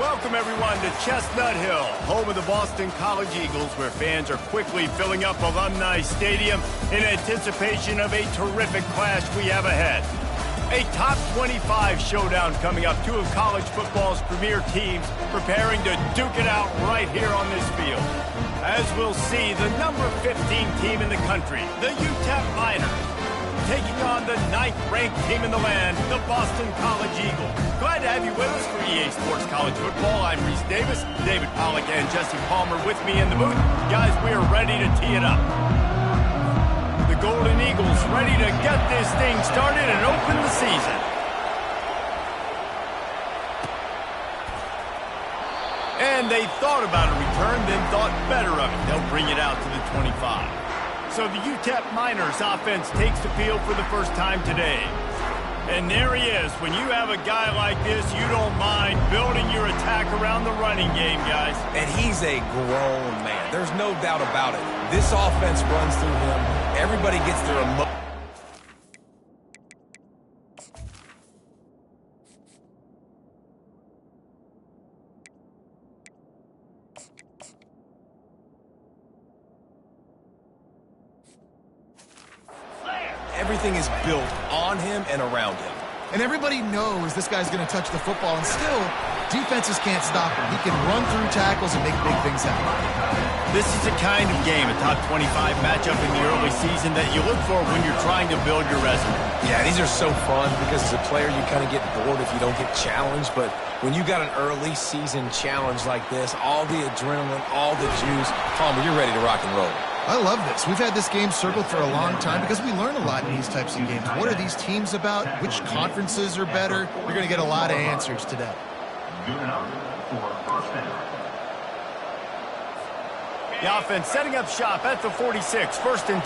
Welcome, everyone, to Chestnut Hill, home of the Boston College Eagles, where fans are quickly filling up Alumni Stadium in anticipation of a terrific clash we have ahead. A top 25 showdown coming up, two of college football's premier teams preparing to duke it out right here on this field. As we'll see, the number 15 team in the country, the Ncaa Miners, taking on the 9th-ranked team in the land, the Boston College Eagles. Glad to have you with us for EA Sports College Football. I'm Reese Davis, David Pollack, and Jesse Palmer with me in the booth. Guys, we are ready to tee it up. The Golden Eagles ready to get this thing started and open the season. And they thought about a return, then thought better of it. They'll bring it out to the 25. So the Ncaa Miners offense takes the field for the first time today. And there he is. When you have a guy like this, you don't mind building your attack around the running game, guys. And he's a grown man. There's no doubt about it. This offense runs through him. Everybody gets their emotion. Everything is built on him and around him. And everybody knows this guy's going to touch the football, and still, defenses can't stop him. He can run through tackles and make big things happen. This is the kind of game, a top 25 matchup in the early season, that you look for when you're trying to build your resume. Yeah, these are so fun because as a player, you kind of get bored if you don't get challenged. But when you got an early season challenge like this, all the adrenaline, all the juice, Palmer, you're ready to rock and roll. I love this. We've had this game circled for a long time because we learn a lot in these types of games. What are these teams about? Which conferences are better? You're going to get a lot of answers today. The offense setting up shop at the 46, 1st and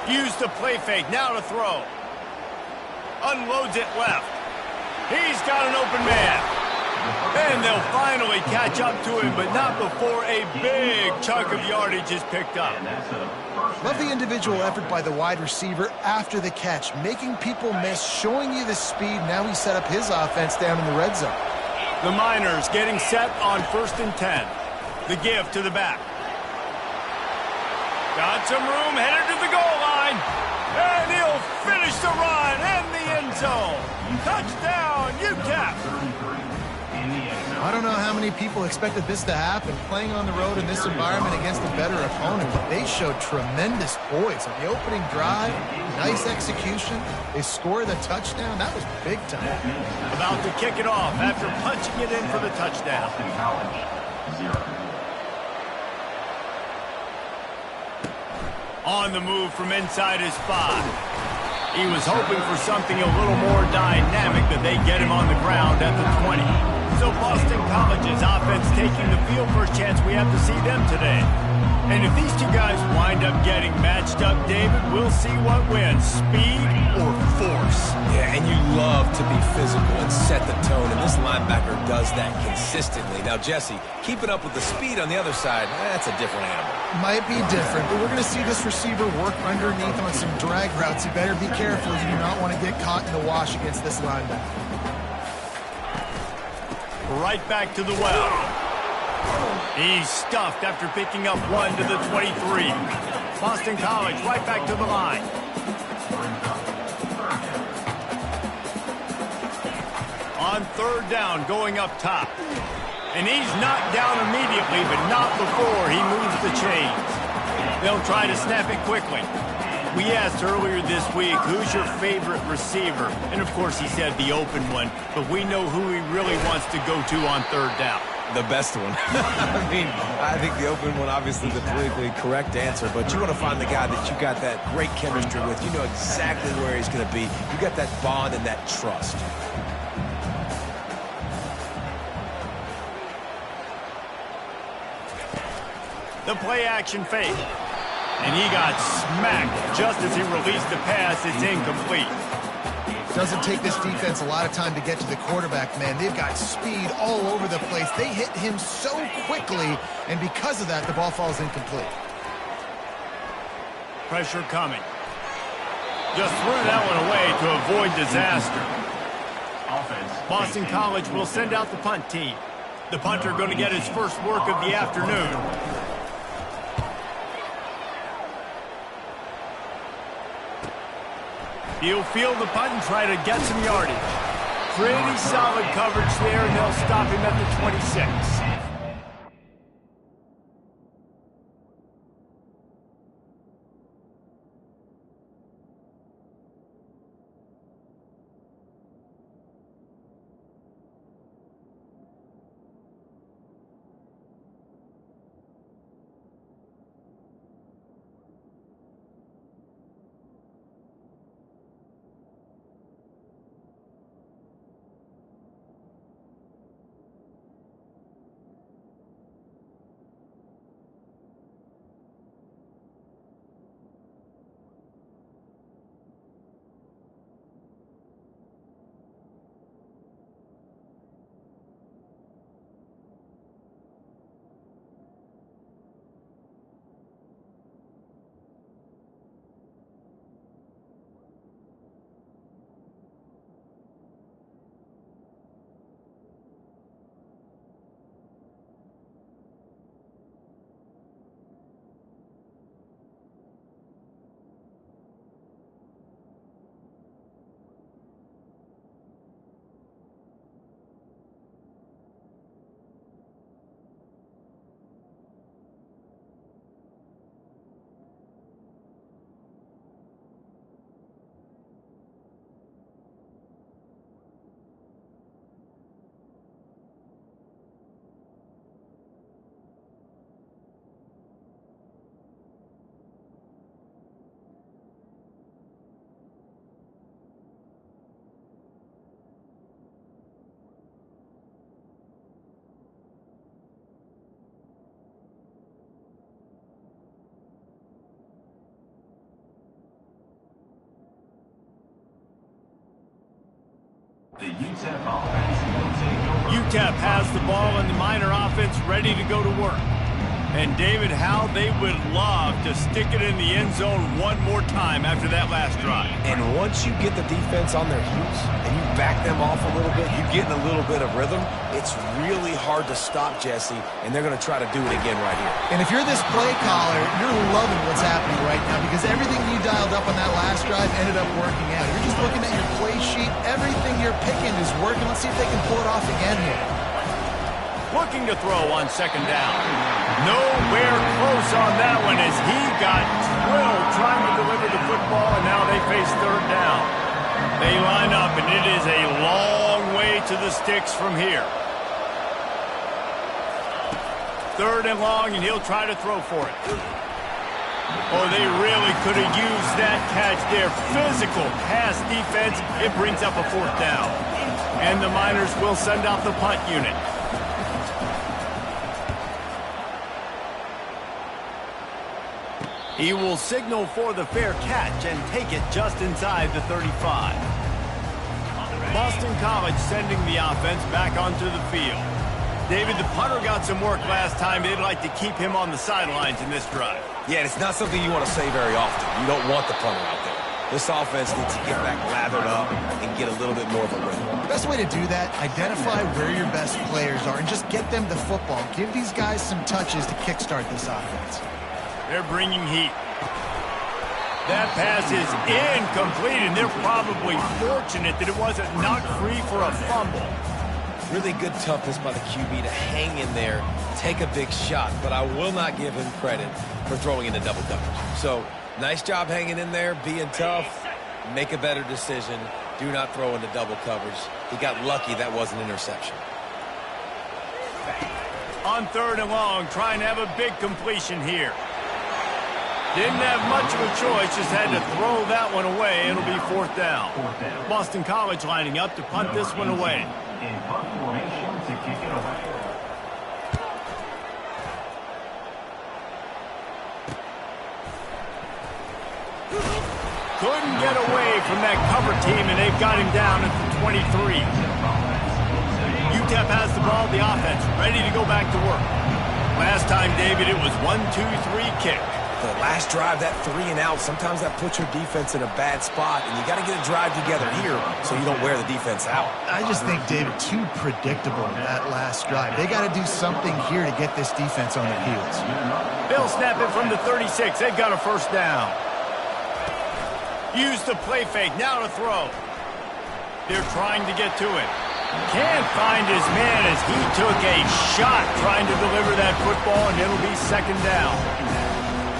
10. Use the play fake, now to throw. Unloads it left. He's got an open man. And they'll finally catch up to him, but not before a big chunk of yardage is picked up. Love the individual effort by the wide receiver after the catch, making people miss, showing you the speed. Now he set up his offense down in the red zone. The Miners getting set on 1st and 10. The give to the back. Got some room, headed to the goal line. And he'll finish the run in the end zone. Touchdown, Ncaa. I don't know how many people expected this to happen, playing on the road in this environment against a better opponent, but they showed tremendous poise on the opening drive. Nice execution. They scored the touchdown. That was big time. About to kick it off after punching it in for the touchdown. On the move from inside his 5. He was hoping for something a little more dynamic, but they get him on the ground at the 20. So Boston College's offense taking the field. First chance we have to see them today. And if these two guys wind up getting matched up, David, we'll see what wins, speed or force. Yeah, and you love to be physical and set the tone, and this linebacker does that consistently. Now, Jesse, keeping up with the speed on the other side, that's a different animal. Might be different, but we're going to see this receiver work underneath on some drag routes. You better be careful. You do not want to get caught in the wash against this linebacker. Right back to the well. He's stuffed after picking up 1 to the 23. Boston College right back to the line. On 3rd down, going up top. And he's knocked down immediately, but not before he moves the chains. They'll try to snap it quickly. We asked earlier this week, who's your favorite receiver? And, of course, he said the open one, but we know who he really wants to go to on 3rd down. The best one. I think the open one, obviously the politically correct answer, but you want to find the guy that you got that great chemistry with. You know exactly where he's going to be. You got that bond and that trust. The play action fake. And he got smacked just as he released the pass. It's incomplete. Doesn't take this defense a lot of time to get to the quarterback, man. They've got speed all over the place. They hit him so quickly, and because of that, the ball falls incomplete. Pressure coming. Just threw that one away to avoid disaster. Boston College will send out the punt team. The punter going to get his first work of the afternoon. He'll field the punt and try to get some yardage. Pretty solid coverage there, and they'll stop him at the 26. UTEP has the ball and the Miner offense ready to go to work. And David, how they would love to stick it in the end zone one more time after that last drive. And once you get the defense on their heels and you back them off a little bit, you get in a little bit of rhythm, it's really hard to stop, Jesse, and they're going to try to do it again right here. And if you're this play caller, you're loving what's happening right now because everything you dialed up on that last drive ended up working out. You're just looking at your play sheet. Everything you're picking is working. Let's see if they can pull it off again here. Looking to throw on second down. Nowhere close on that one as he got drilled trying to deliver the football, and now they face third down. They line up, and it is a long way to the sticks from here. Third and long, and he'll try to throw for it. Oh, they really could have used that catch there. Physical pass defense. It brings up a fourth down. And the Miners will send out the punt unit. He will signal for the fair catch and take it just inside the 35. Boston College sending the offense back onto the field. David, the punter got some work last time. They'd like to keep him on the sidelines in this drive. Yeah, and it's not something you want to say very often. You don't want the punter out there. This offense needs to get back lathered up and get a little bit more of a rhythm. The best way to do that, identify where your best players are and just get them the football. Give these guys some touches to kickstart this offense. They're bringing heat. That pass is incomplete, and they're probably fortunate that it wasn't knocked free for a fumble. Really good toughness by the QB to hang in there, take a big shot, but I will not give him credit for throwing into double coverage. So, nice job hanging in there, being tough, make a better decision, do not throw into double coverage. He got lucky that was an interception. On third and long, trying to have a big completion here. Didn't have much of a choice, just had to throw that one away. It'll be fourth down. Boston College lining up to punt this one away. In punt formation to kick it away. Couldn't get away from that cover team, and they've got him down at the 23. UTEP has the ball, the offense, ready to go back to work. Last time, David, it was 1-2-3 kick. the last drive, that 3 and out, sometimes that puts your defense in a bad spot, and you got to get a drive together here so you don't wear the defense out. I just think, David, too predictable that last drive. They got to do something here to get this defense on their heels. They'll snap it from the 36. They've got a first down. Use the play fake. Now to throw. They're trying to get to it. Can't find his man as he took a shot trying to deliver that football, and it'll be second down.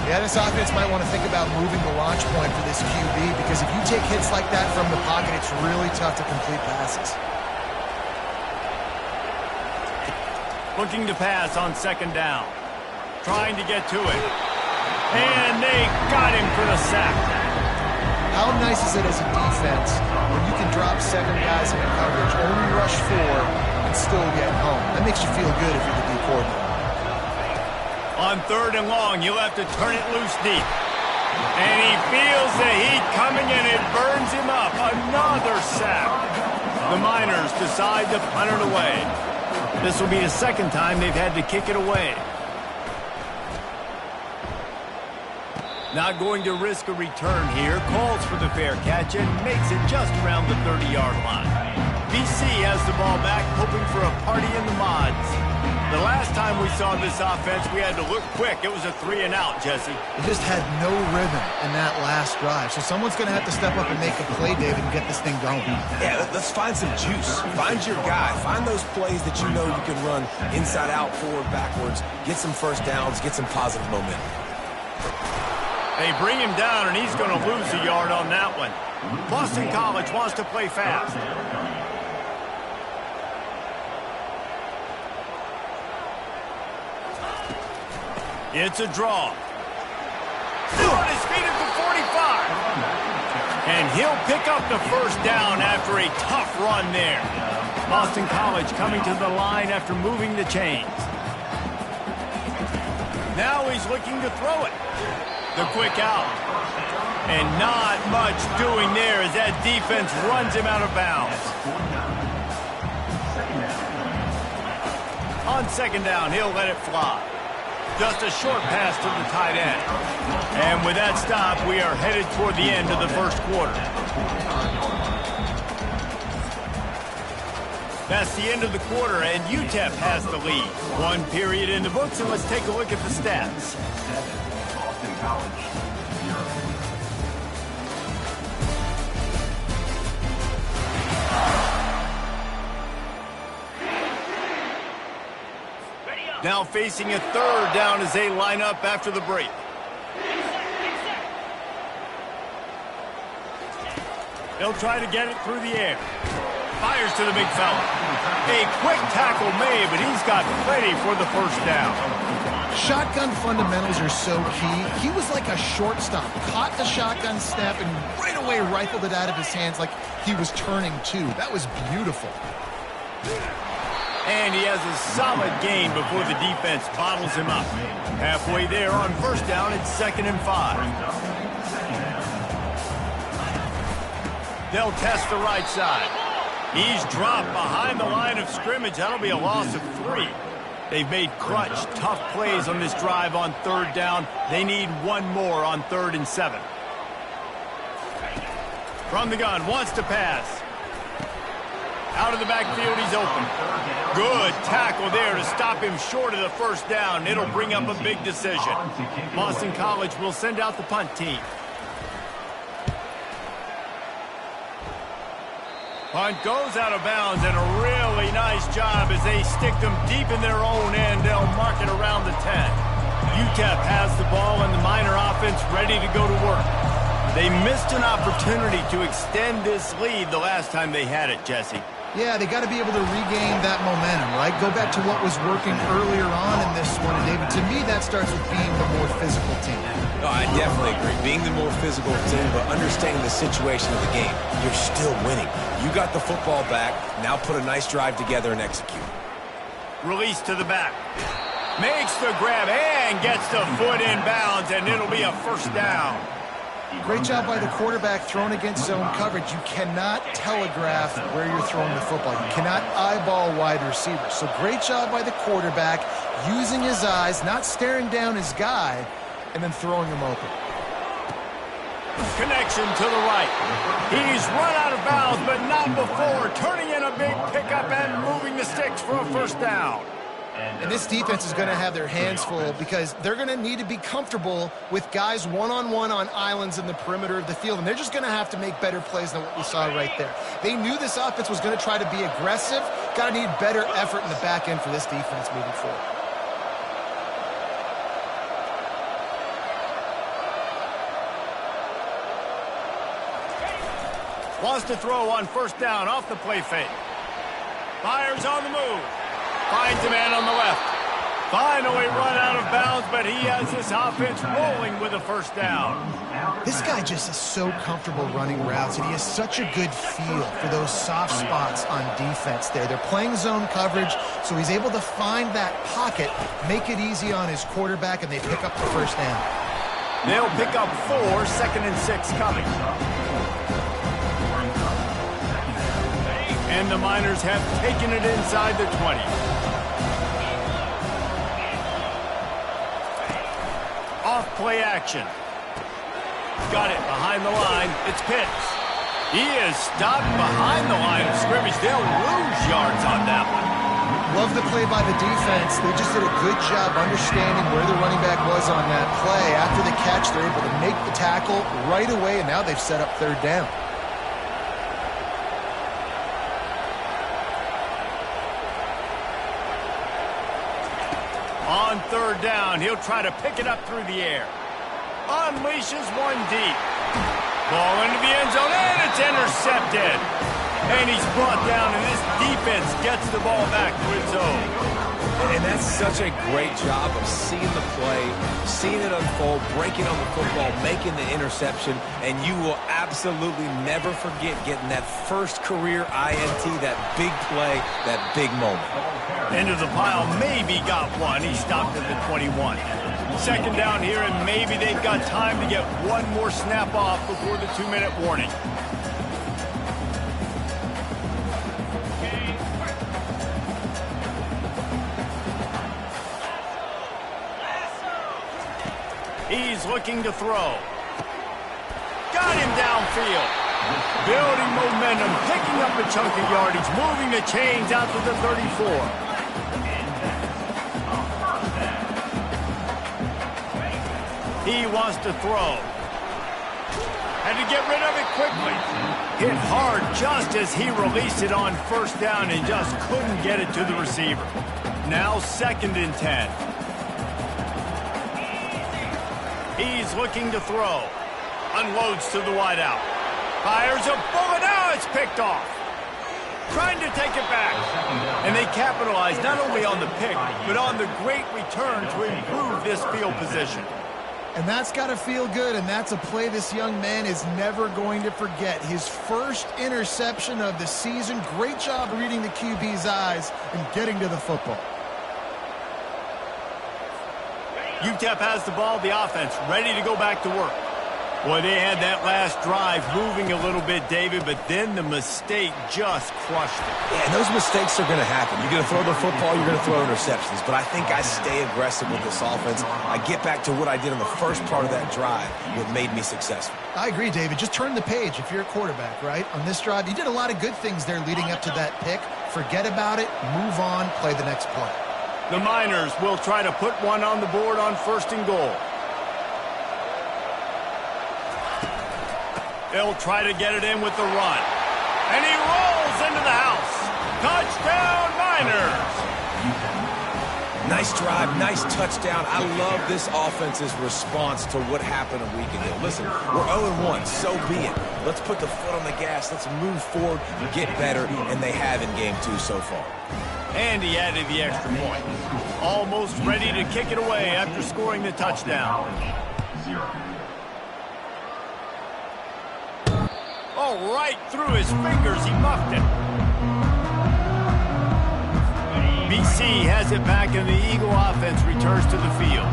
Yeah, this offense might want to think about moving the launch point for this QB, because if you take hits like that from the pocket, it's really tough to complete passes. Looking to pass on second down. Trying to get to it. And they got him for the sack. How nice is it as a defense when you can drop 7 guys in a coverage, only rush 4, and still get home? That makes you feel good if you're the D coordinator. On third and long, you'll have to turn it loose deep. And he feels the heat coming, and it burns him up. Another sack. The Miners decide to punt it away. This will be the second time they've had to kick it away. Not going to risk a return here. Calls for the fair catch and makes it just around the 30-yard line. BC has the ball back, hoping for a party in the mods. The last time we saw this offense, we had to look quick. It was a 3 and out, Jesse. It just had no rhythm in that last drive. So someone's going to have to step up and make a play, David, and get this thing going. Yeah, let's find some juice. Find your guy. Find those plays that you know you can run inside out, forward, backwards. Get some first downs. Get some positive momentum. They bring him down, and he's going to lose a yard on that one. Boston College wants to play fast. It's a draw. Still on his feet at the 45. And he'll pick up the first down after a tough run there. Boston College coming to the line after moving the chains. Now he's looking to throw it. The quick out. And not much doing there as that defense runs him out of bounds. On second down, he'll let it fly. Just a short pass to the tight end. And with that stop, we are headed toward the end of the first quarter. That's the end of the quarter, and UTEP has the lead. 1 period in the books, and let's take a look at the stats. Now facing a third down as they line up after the break. They'll try to get it through the air. Fires to the big fella. A quick tackle made, but he's got plenty for the first down. Shotgun fundamentals are so key. He was like a shortstop. Caught the shotgun snap and right away rifled it out of his hands like he was turning two. That was beautiful. And he has a solid gain before the defense bottles him up. Halfway there on first down, it's 2nd and 5. They'll test the right side. He's dropped behind the line of scrimmage. That'll be a loss of 3. They've made clutch, tough plays on this drive on third down. They need one more on 3rd and 7. From the gun, wants to pass. Out of the backfield, he's open. Good tackle there to stop him short of the first down. It'll bring up a big decision. Boston College will send out the punt team. Punt goes out of bounds, and a really nice job as they stick them deep in their own end. They'll mark it around the 10. UTEP has the ball, and the Miner offense ready to go to work. They missed an opportunity to extend this lead the last time they had it, Jesse. Yeah, they got to be able to regain that momentum, right? Go back to what was working earlier on in this one. And David, to me, that starts with being the more physical team. No, I definitely agree. Being the more physical team, but understanding the situation of the game. You're still winning. You got the football back. Now put a nice drive together and execute. Release to the back. Makes the grab and gets the foot in bounds, and it'll be a first down. Great job by the quarterback thrown against zone coverage. You cannot telegraph where you're throwing the football. You cannot eyeball wide receivers. So great job by the quarterback using his eyes, not staring down his guy, and then throwing them open. Connection to the right. He's run out of bounds, but not before turning in a big pickup and moving the sticks for a first down. And this defense is going to have their hands full because they're going to need to be comfortable with guys one-on-one on islands in the perimeter of the field, and they're just going to have to make better plays than what we saw right there. They knew this offense was going to try to be aggressive. Got to need better effort in the back end for this defense moving forward. Wants to throw on first down off the play fake. Fires on the move. Finds a man on the left. Finally run out of bounds, but he has this offense rolling with a first down. This guy just is so comfortable running routes, and he has such a good feel for those soft spots on defense there. They're playing zone coverage, so he's able to find that pocket, make it easy on his quarterback, and they pick up the first down. They'll pick up 4, 2nd and 6 coming. And the Miners have taken it inside the 20. Off play action. Got it behind the line. It's Pitts. He is stopped behind the line of scrimmage. They'll lose yards on that one. Love the play by the defense. They just did a good job understanding where the running back was on that play. After the catch, they're able to make the tackle right away, and now they've set up third down. On third down, he'll try to pick it up through the air. Unleashes one deep. Ball into the end zone, and it's intercepted. And he's brought down, and this defense gets the ball back to its own. And that's such a great job of seeing the play, seeing it unfold, breaking on the football, making the interception, and you will absolutely never forget getting that first career INT, that big play, that big moment. Into the pile, maybe got one. He stopped at the 21. Second down here, and maybe they've got time to get one more snap off before the 2-minute warning. He's looking to throw. Got him downfield. Building momentum, picking up a chunk of yardage, moving the chains out to the 34. He wants to throw. Had to get rid of it quickly. Hit hard just as he released it on first down and just couldn't get it to the receiver. Now 2nd and 10. He's looking to throw. Unloads to the wideout. Fires a bullet. Now it's picked off. Trying to take it back. And they capitalize not only on the pick, but on the great return to improve this field position. And that's got to feel good, and that's a play this young man is never going to forget. His first interception of the season. Great job reading the QB's eyes and getting to the football. UTEP has the ball, the offense ready to go back to work. Boy, they had that last drive moving a little bit, David, but then the mistake just crushed it. Yeah, and those mistakes are going to happen. You're going to throw the football, you're going to throw interceptions. But I think I stay aggressive with this offense. I get back to what I did in the first part of that drive, what made me successful. I agree, David. Just turn the page if you're a quarterback, right? On this drive, you did a lot of good things there leading up to that pick. Forget about it, move on, play the next play. The Miners will try to put one on the board on 1st and goal. They'll try to get it in with the run. And he rolls into the house. Touchdown, Miners! Nice drive, nice touchdown. I love this offense's response to what happened a week ago. Listen, we're 0-1, so be it. Let's put the foot on the gas. Let's move forward and get better, and they have in Game 2 so far. And he added the extra point. Almost ready to kick it away after scoring the touchdown. Oh, right through his fingers, he muffed it. BC has it back, and the Eagle offense returns to the field.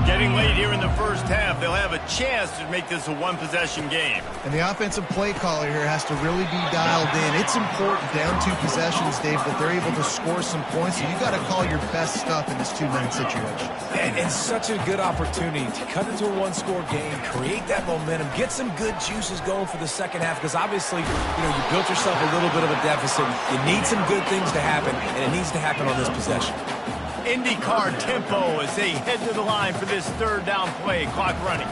Getting late here in the first half, they'll have a chance to make this a one-possession game. And the offensive play caller here has to really be dialed in. It's important down 2 possessions, Dave, that they're able to score some points. So you got to call your best stuff in this 2-minute situation. And such a good opportunity to cut into a one-score game, create that momentum, get some good juices going for the second half, because obviously, you built yourself a little bit of a deficit. You need some good things to happen, and it needs to happen on this possession. IndyCar tempo as they head to the line for this third down play. Clock running.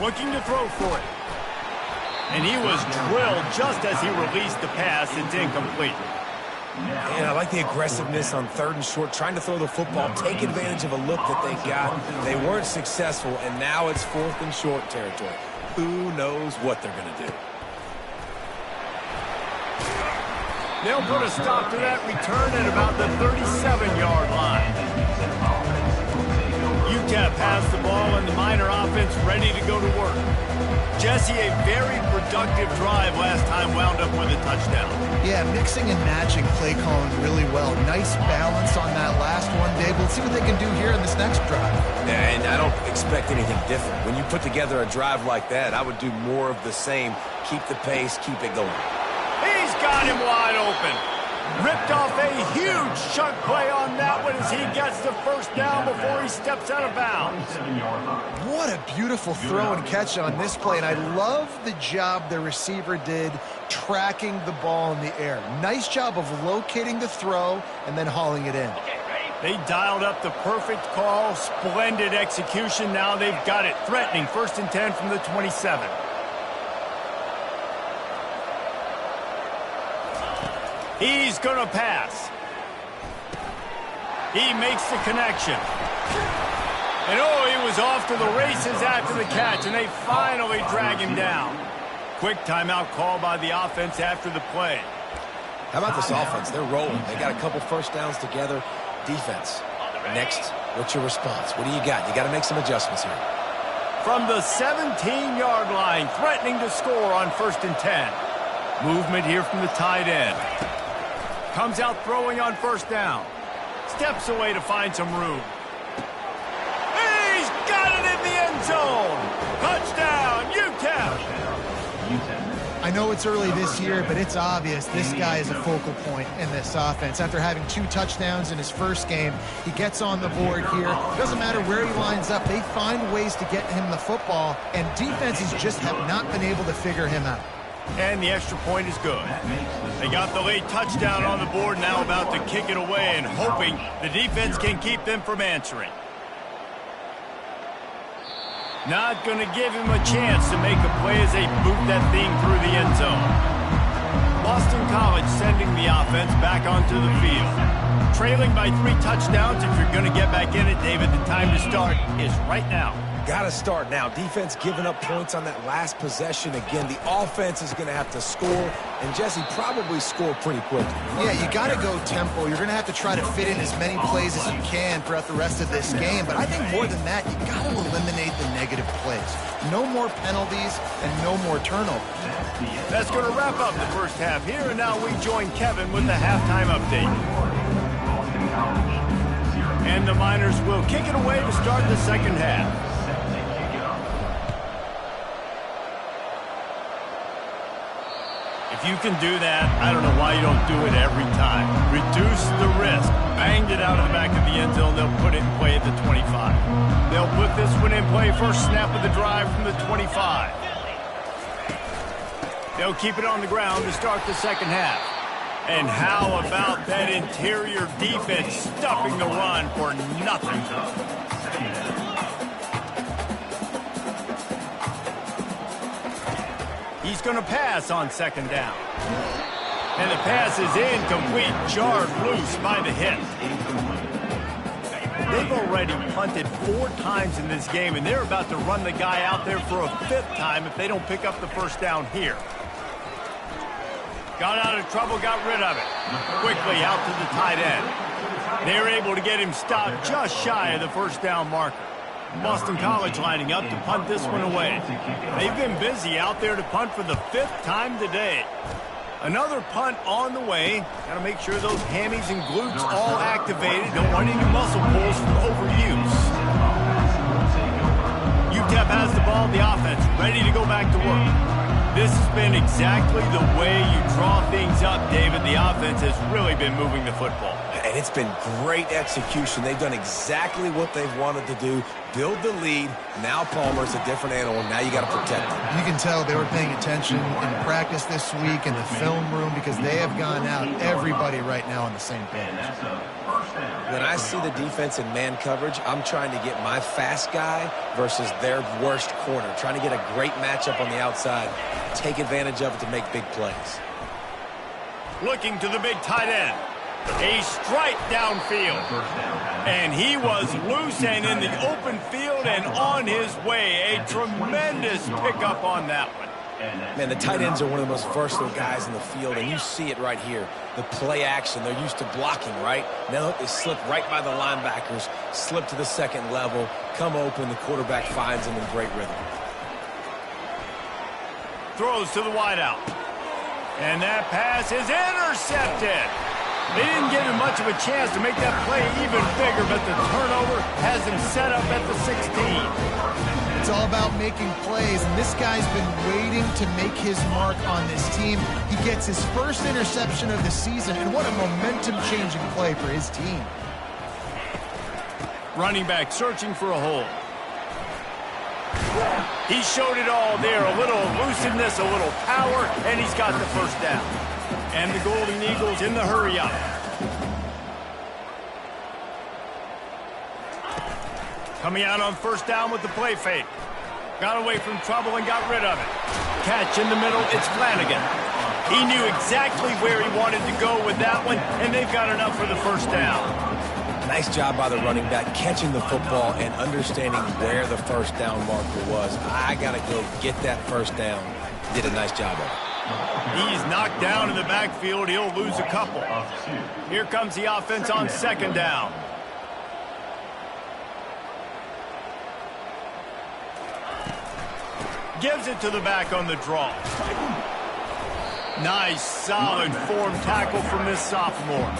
Looking to throw for it. And he was drilled just as he released the pass. It's incomplete. And I like the aggressiveness on 3rd and short, trying to throw the football, take advantage of a look that they got. They weren't successful, and now it's 4th and short territory. Who knows what they're going to do? They'll put a stop to that return at about the 37-yard line. Ncaa passed the ball, and the Miner offense ready to go to work. Jesse, a very productive drive last time, wound up with a touchdown. Yeah, mixing and matching play calling really well. Nice balance on that last one, Dave. Let's see what they can do here in this next drive. Yeah, and I don't expect anything different. When you put together a drive like that, I would do more of the same. Keep the pace, keep it going. He's got him wide open. Ripped off a huge chunk play on that one as he gets the first down before he steps out of bounds. What a beautiful throw and catch on this play, and I love the job the receiver did tracking the ball in the air. Nice job of locating the throw and then hauling it in. They dialed up the perfect call. Splendid execution. Now they've got it. Threatening 1st and 10 from the 27. He's going to pass. He makes the connection. And he was off to the races after the catch, and they finally drag him down. Quick timeout call by the offense after the play. How about this offense? They're rolling. They got a couple first downs together. Defense. Next, what's your response? What do you got? You got to make some adjustments here. From the 17-yard line, threatening to score on 1st and 10. Movement here from the tight end. Comes out throwing on 1st down. Steps away to find some room. He's got it in the end zone. Touchdown, Ncaa. I know it's early this year, but it's obvious this guy is a focal point in this offense. After having 2 touchdowns in his first game, he gets on the board here. Doesn't matter where he lines up. They find ways to get him the football, and defenses just have not been able to figure him out. And the extra point is good. They got the late touchdown on the board, now about to kick it away and hoping the defense can keep them from answering. Not going to give him a chance to make a play as they boot that thing through the end zone. Boston College sending the offense back onto the field. Trailing by 3 touchdowns. If you're going to get back in it, David, the time to start is right now. Got to start now. Defense giving up points on that last possession. Again, the offense is going to have to score, and Jesse probably score pretty quickly. Yeah, you got to go tempo. You're going to have to try to fit in as many plays as you can throughout the rest of this game. But I think more than that, you got to eliminate the negative plays. No more penalties and no more turnovers. That's going to wrap up the first half here, and now we join Kevin with the halftime update. And the Miners will kick it away to start the second half. If you can do that, I don't know why you don't do it every time. Reduce the risk. Banged it out of the back of the end zone. They'll put it in play at the 25. They'll put this one in play first snap of the drive from the 25. They'll keep it on the ground to start the second half. And how about that interior defense stuffing the run for nothing? He's going to pass on 2nd down. And the pass is incomplete, jarred loose by the hit. They've already punted 4 times in this game, and they're about to run the guy out there for a 5th time if they don't pick up the first down here. Got out of trouble, got rid of it. Quickly out to the tight end. They're able to get him stopped just shy of the first down marker. Boston College lining up to punt this one away. They've been busy out there to punt for the 5th time today. Another punt on the way. Got to make sure those hammies and glutes all activated. Don't want any muscle pulls from overuse. UTEP has the ball, the offense ready to go back to work. This has been exactly the way you draw things up, David. The offense has really been moving the football. And it's been great execution. They've done exactly what they've wanted to do. Build the lead. Now Palmer's a different animal. Now you got to protect him. You can tell they were paying attention in practice this week in the film room because they have gone out, everybody right now on the same page. When I see the defense in man coverage, I'm trying to get my fast guy versus their worst corner. Trying to get a great matchup on the outside. Take advantage of it to make big plays. Looking to the big tight end. A strike downfield. And he was loose and in the open field and on his way. A tremendous pickup on that one. Man, the tight ends are one of the most versatile guys in the field, and you see it right here. The play action, they're used to blocking, right? Now they slip right by the linebackers, slip to the second level, come open, the quarterback finds them in great rhythm. Throws to the wideout. And that pass is intercepted. They didn't give him much of a chance to make that play even bigger, but the turnover has him set up at the 16. It's all about making plays, and this guy's been waiting to make his mark on this team. He gets his first interception of the season, and what a momentum-changing play for his team. Running back searching for a hole. He showed it all there. A little elusiveness, a little power, and he's got the first down. And the Golden Eagles in the hurry-up. Coming out on first down with the play fake. Got away from trouble and got rid of it. Catch in the middle, it's Flanagan. He knew exactly where he wanted to go with that one, and they've got enough for the first down. Nice job by the running back catching the football and understanding where the first down marker was. I got to go get that first down. Did a nice job of it. He's knocked down in the backfield. He'll lose a couple. Here comes the offense on second down. Gives it to the back on the draw. Nice, solid form tackle from this sophomore.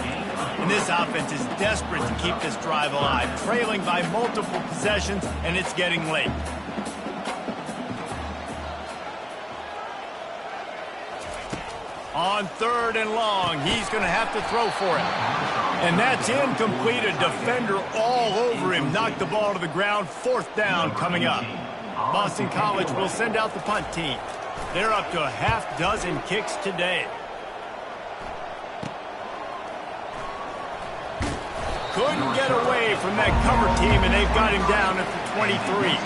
And this offense is desperate to keep this drive alive, trailing by multiple possessions, and it's getting late. On third and long, he's going to have to throw for it. And that's incomplete. A defender all over him. Knocked the ball to the ground. Fourth down coming up. Boston College will send out the punt team. They're up to a half dozen kicks today. Couldn't get away from that cover team, and they've got him down at the 23.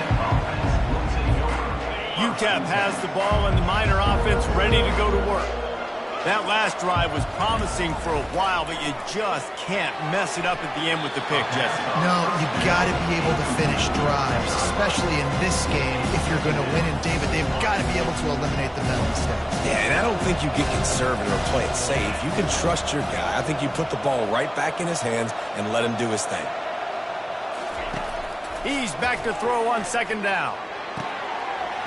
UTEP has the ball, and the Miner offense ready to go to work. That last drive was promising for a while, but you just can't mess it up at the end with the pick, Jesse. No, you got to be able to finish drives, especially in this game. If you're going to win, and David, they've got to be able to eliminate the mental mistakes. Yeah, and I don't think you get conservative or play it safe. You can trust your guy. I think you put the ball right back in his hands and let him do his thing. He's back to throw on second down.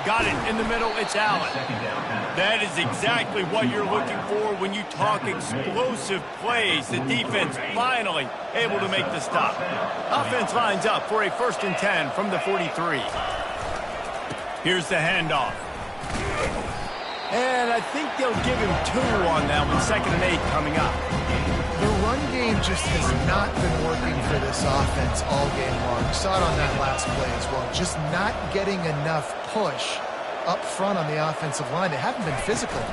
Got it in the middle, it's Allen. That is exactly what you're looking for when you talk explosive plays. The defense finally able to make the stop. Offense lines up for a 1st and 10 from the 43. Here's the handoff. And I think they'll give him 2 on that one. 2nd and 8 coming up. The run game just has not been working for this offense all game long. You saw it on that last play as well. Just not getting enough push up front on the offensive line. They haven't been physical.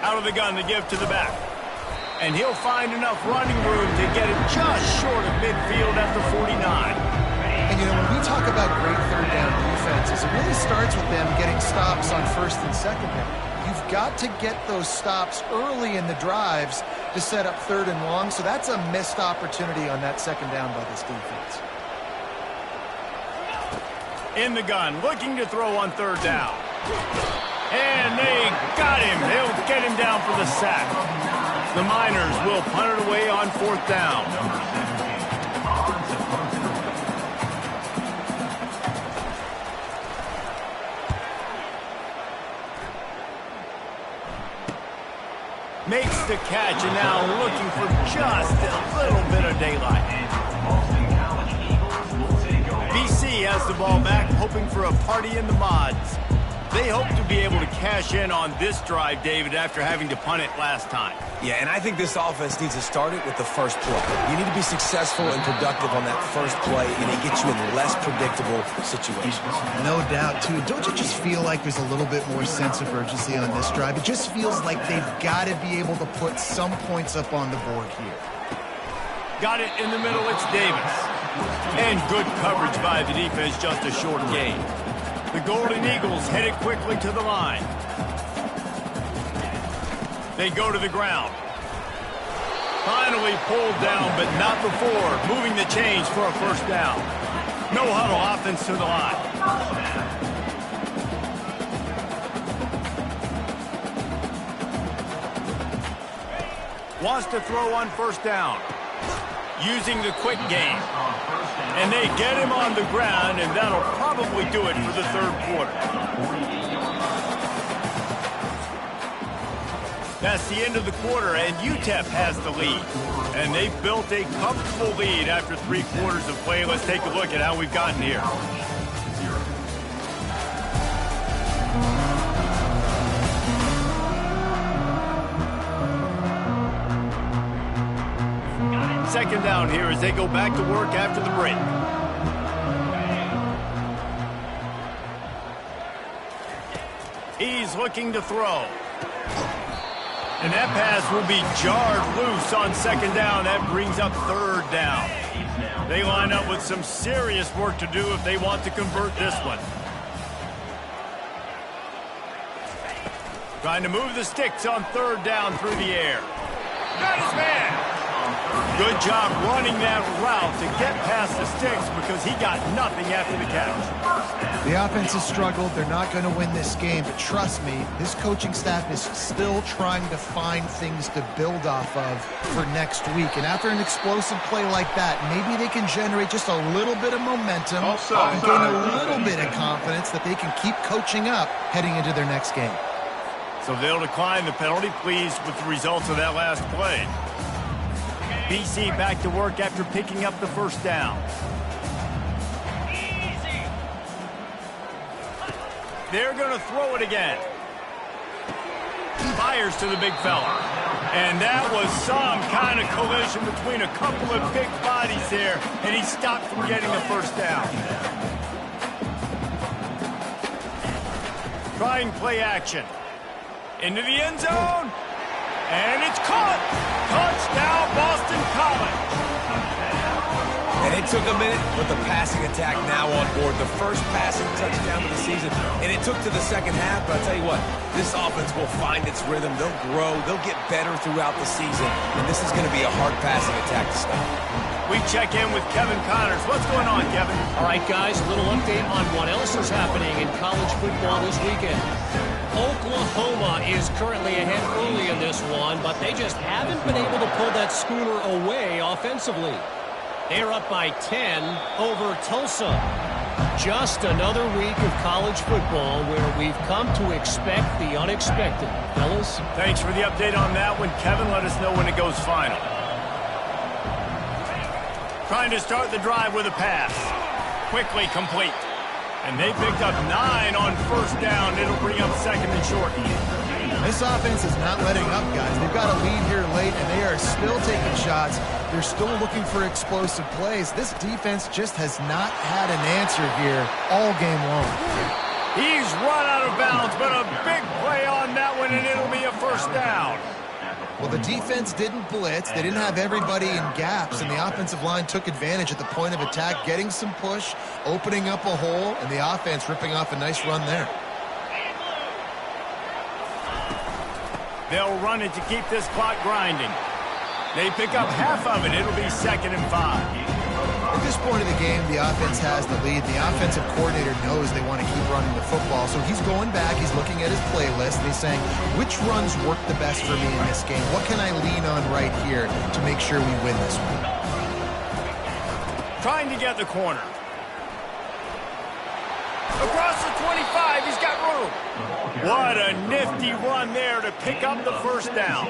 Out of the gun to give to the back. And he'll find enough running room to get it just short of midfield at the 49. And, you know, when we talk about great third down defenses, it really starts with them getting stops on 1st and 2nd down. You've got to get those stops early in the drives to set up 3rd and long, so that's a missed opportunity on that 2nd down by this defense. In the gun, looking to throw on 3rd down. And they got him. They'll get him down for the sack. The Miners will punt it away on 4th down. Makes the catch, and now looking for just a little bit of daylight. BC has the ball back, hoping for a party in the mods. They hope to be able to cash in on this drive, David, after having to punt it last time. Yeah, and I think this offense needs to start it with the first play. You need to be successful and productive on that first play, and it gets you in less predictable situations. No doubt, too. Don't you just feel like there's a little bit more sense of urgency on this drive? It just feels like they've got to be able to put some points up on the board here. Got it in the middle, it's Davis. And good coverage by the defense, just a short gain. The Golden Eagles headed quickly to the line. They go to the ground. Finally pulled down, but not before moving the chains for a first down. No huddle offense to the line. Wants to throw on first down. Using the quick game. And they get him on the ground, and that'll probably do it for the third quarter. That's the end of the quarter, and UTEP has the lead. And they've built a comfortable lead after 3 quarters of play. Let's take a look at how we've gotten here. Second down here as they go back to work after the break. He's looking to throw. And that pass will be jarred loose on second down. That brings up third down. They line up with some serious work to do if they want to convert this one. Trying to move the sticks on third down through the air. Got his man. Good job running that route to get past the sticks because he got nothing after the catch. The offense has struggled. They're not going to win this game, but trust me, this coaching staff is still trying to find things to build off of for next week. And after an explosive play like that, maybe they can generate just a little bit of momentum and gain a little bit of confidence that they can keep coaching up heading into their next game. So they'll decline the penalty, pleased with the results of that last play. BC back to work after picking up the first down. They're going to throw it again. Fires to the big fella. And that was some kind of collision between a couple of big bodies there, and he stopped from getting the first down. Trying play action. Into the end zone. And it's caught. Touchdown, Boston College. And it took a minute, but the passing attack now on board. The first passing touchdown of the season. And it took to the second half, but I'll tell you what, this offense will find its rhythm. They'll grow. They'll get better throughout the season. And this is going to be a hard passing attack to stop. We check in with Kevin Connors. What's going on, Kevin? All right, guys, a little update on what else is happening in college football this weekend. Oklahoma is currently ahead early in this one, but they just haven't been able to pull that schooner away offensively. They're up by 10 over Tulsa. Just another week of college football where we've come to expect the unexpected. Fellas? Thanks for the update on that one, Kevin. Let us know when it goes final. Trying to start the drive with a pass. Quickly complete. And they picked up 9 on first down. It'll bring up second and short. This offense is not letting up, guys. They've got a lead here late, and they are still taking shots. They're still looking for explosive plays. This defense just has not had an answer here all game long. He's run out of bounds, but a big play on that one, and it'll be a first down. Well, the defense didn't blitz. They didn't have everybody in gaps, and the offensive line took advantage at the point of attack, getting some push, opening up a hole, and the offense ripping off a nice run there. They'll run it to keep this clock grinding. They pick up half of it. It'll be 2nd and 5. At this point of the game, the offense has the lead. The offensive coordinator knows they want to keep running the football, so he's going back, he's looking at his playlist, and he's saying, which runs work the best for me in this game? What can I lean on right here to make sure we win this one? Trying to get the corner. Across the 25, he's got room. What a nifty run there to pick up the first down.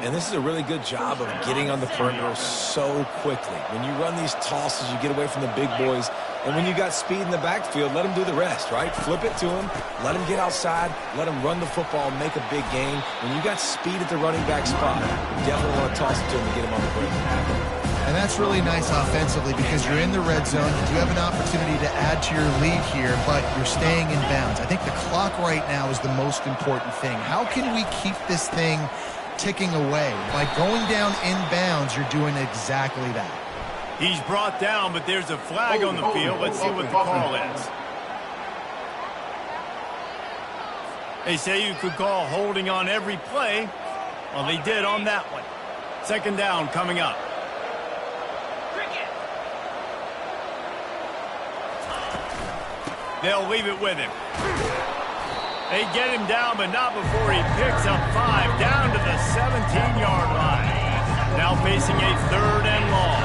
And this is a really good job of getting on the perimeter so quickly. When you run these tosses, you get away from the big boys. And when you got speed in the backfield, let them do the rest, right? Flip it to him, let him get outside, let him run the football, make a big gain. When you got speed at the running back spot, you definitely want to toss it to him and get him on the perimeter. And that's really nice offensively because you're in the red zone. You do have an opportunity to add to your lead here, but you're staying in bounds. I think the clock right now is the most important thing. How can we keep this thing ticking away? By going down in bounds, you're doing exactly that. He's brought down, but there's a flag on the field. Let's see what the call is. They say you could call holding on every play. Well, they did on that one. Second down coming up. They'll leave it with him. They get him down, but not before he picks up 5 down to the 17-yard line. Now facing a 3rd and long.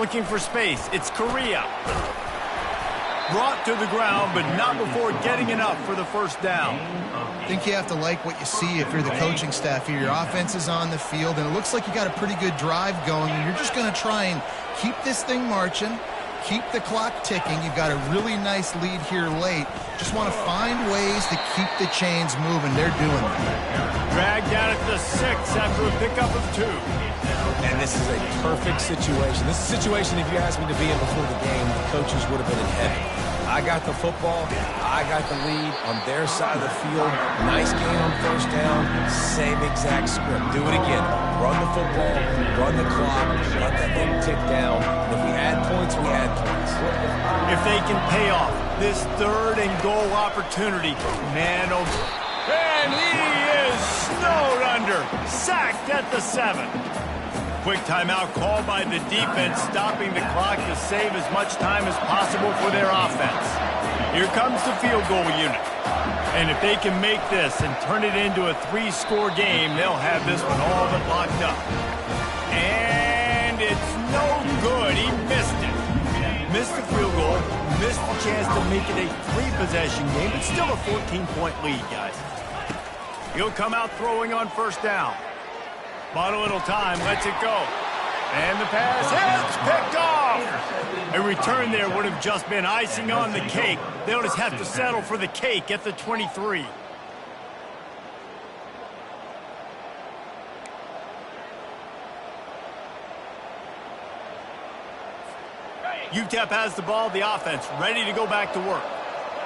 Looking for space. It's Correa. Brought to the ground, but not before getting enough for the first down. I think you have to like what you see if you're the coaching staff here. Your offense is on the field, and it looks like you got a pretty good drive going, and you're just going to try and keep this thing marching, keep the clock ticking. You've got a really nice lead here late. Just want to find ways to keep the chains moving. They're doing that. Dragged down at the 6 after a pickup of 2. And this is a perfect situation. This is a situation, if you asked me to be in before the game, the coaches would have been in heaven. I got the football. I got the lead on their side of the field. Nice gain on first down. Same exact script. Do it again. Run the football, run the clock, let that thing tick down. And if we add points, we add points. If they can pay off this 3rd and goal opportunity, man, oh, and he is snowed under. Sacked at the 7. Quick timeout called by the defense, stopping the clock to save as much time as possible for their offense. Here comes the field goal unit. And if they can make this and turn it into a 3-score game, they'll have this one all but locked up. And it's no good. He missed it. Missed the field goal, missed the chance to make it a 3-possession game, but still a 14-point lead, guys. He'll come out throwing on first down. Bought a little time, lets it go. And the pass is picked off. A return there would have just been icing on the cake. They'll just have to settle for the cake at the 23. UTEP has the ball, the offense ready to go back to work.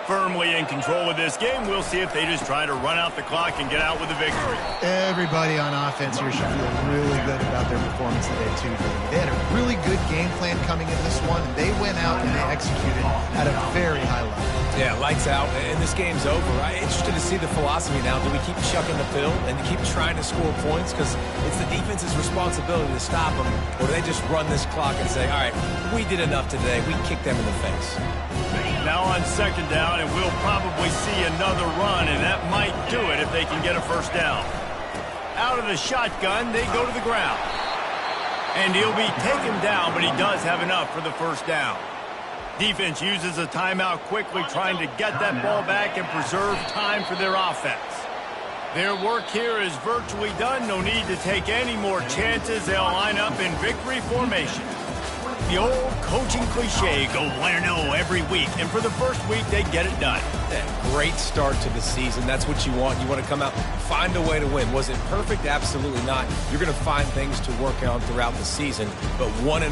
Firmly in control of this game. We'll see if they just try to run out the clock and get out with a victory. Everybody on offense here should feel really good about their performance today, too. They had a really good game plan coming in this one, and they went out and they executed at a very high level. Yeah, lights out, and this game's over. I'm interested to see the philosophy now. Do we keep chucking the pill and keep trying to score points? Because it's the defense's responsibility to stop them. Or do they just run this clock and say, all right, we did enough today. We kicked them in the face. Now on second down, and we'll probably see another run, and that might do it if they can get a first down. Out of the shotgun, they go to the ground. And he'll be taken down, but he does have enough for the first down. Defense uses a timeout quickly, trying to get that ball back and preserve time for their offense. Their work here is virtually done. No need to take any more chances. They'll line up in victory formation. The old coaching cliche, go 1-0 every week. And for the first week, they get it done. Great start to the season. That's what you want. You want to come out, find a way to win. Was it perfect? Absolutely not. You're going to find things to work on throughout the season. But 1-0,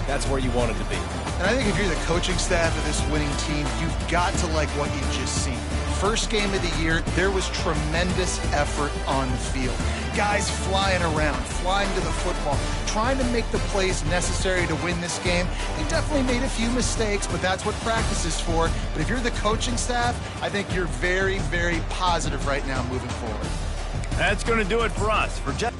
that's where you wanted to be. And I think if you're the coaching staff of this winning team, you've got to like what you've just seen. First game of the year, there was tremendous effort on the field. Guys flying around, flying to the football, trying to make the plays necessary to win this game. They definitely made a few mistakes, but that's what practice is for. But if you're the coaching staff, I think you're very, very positive right now moving forward. That's going to do it for us. For Jeff.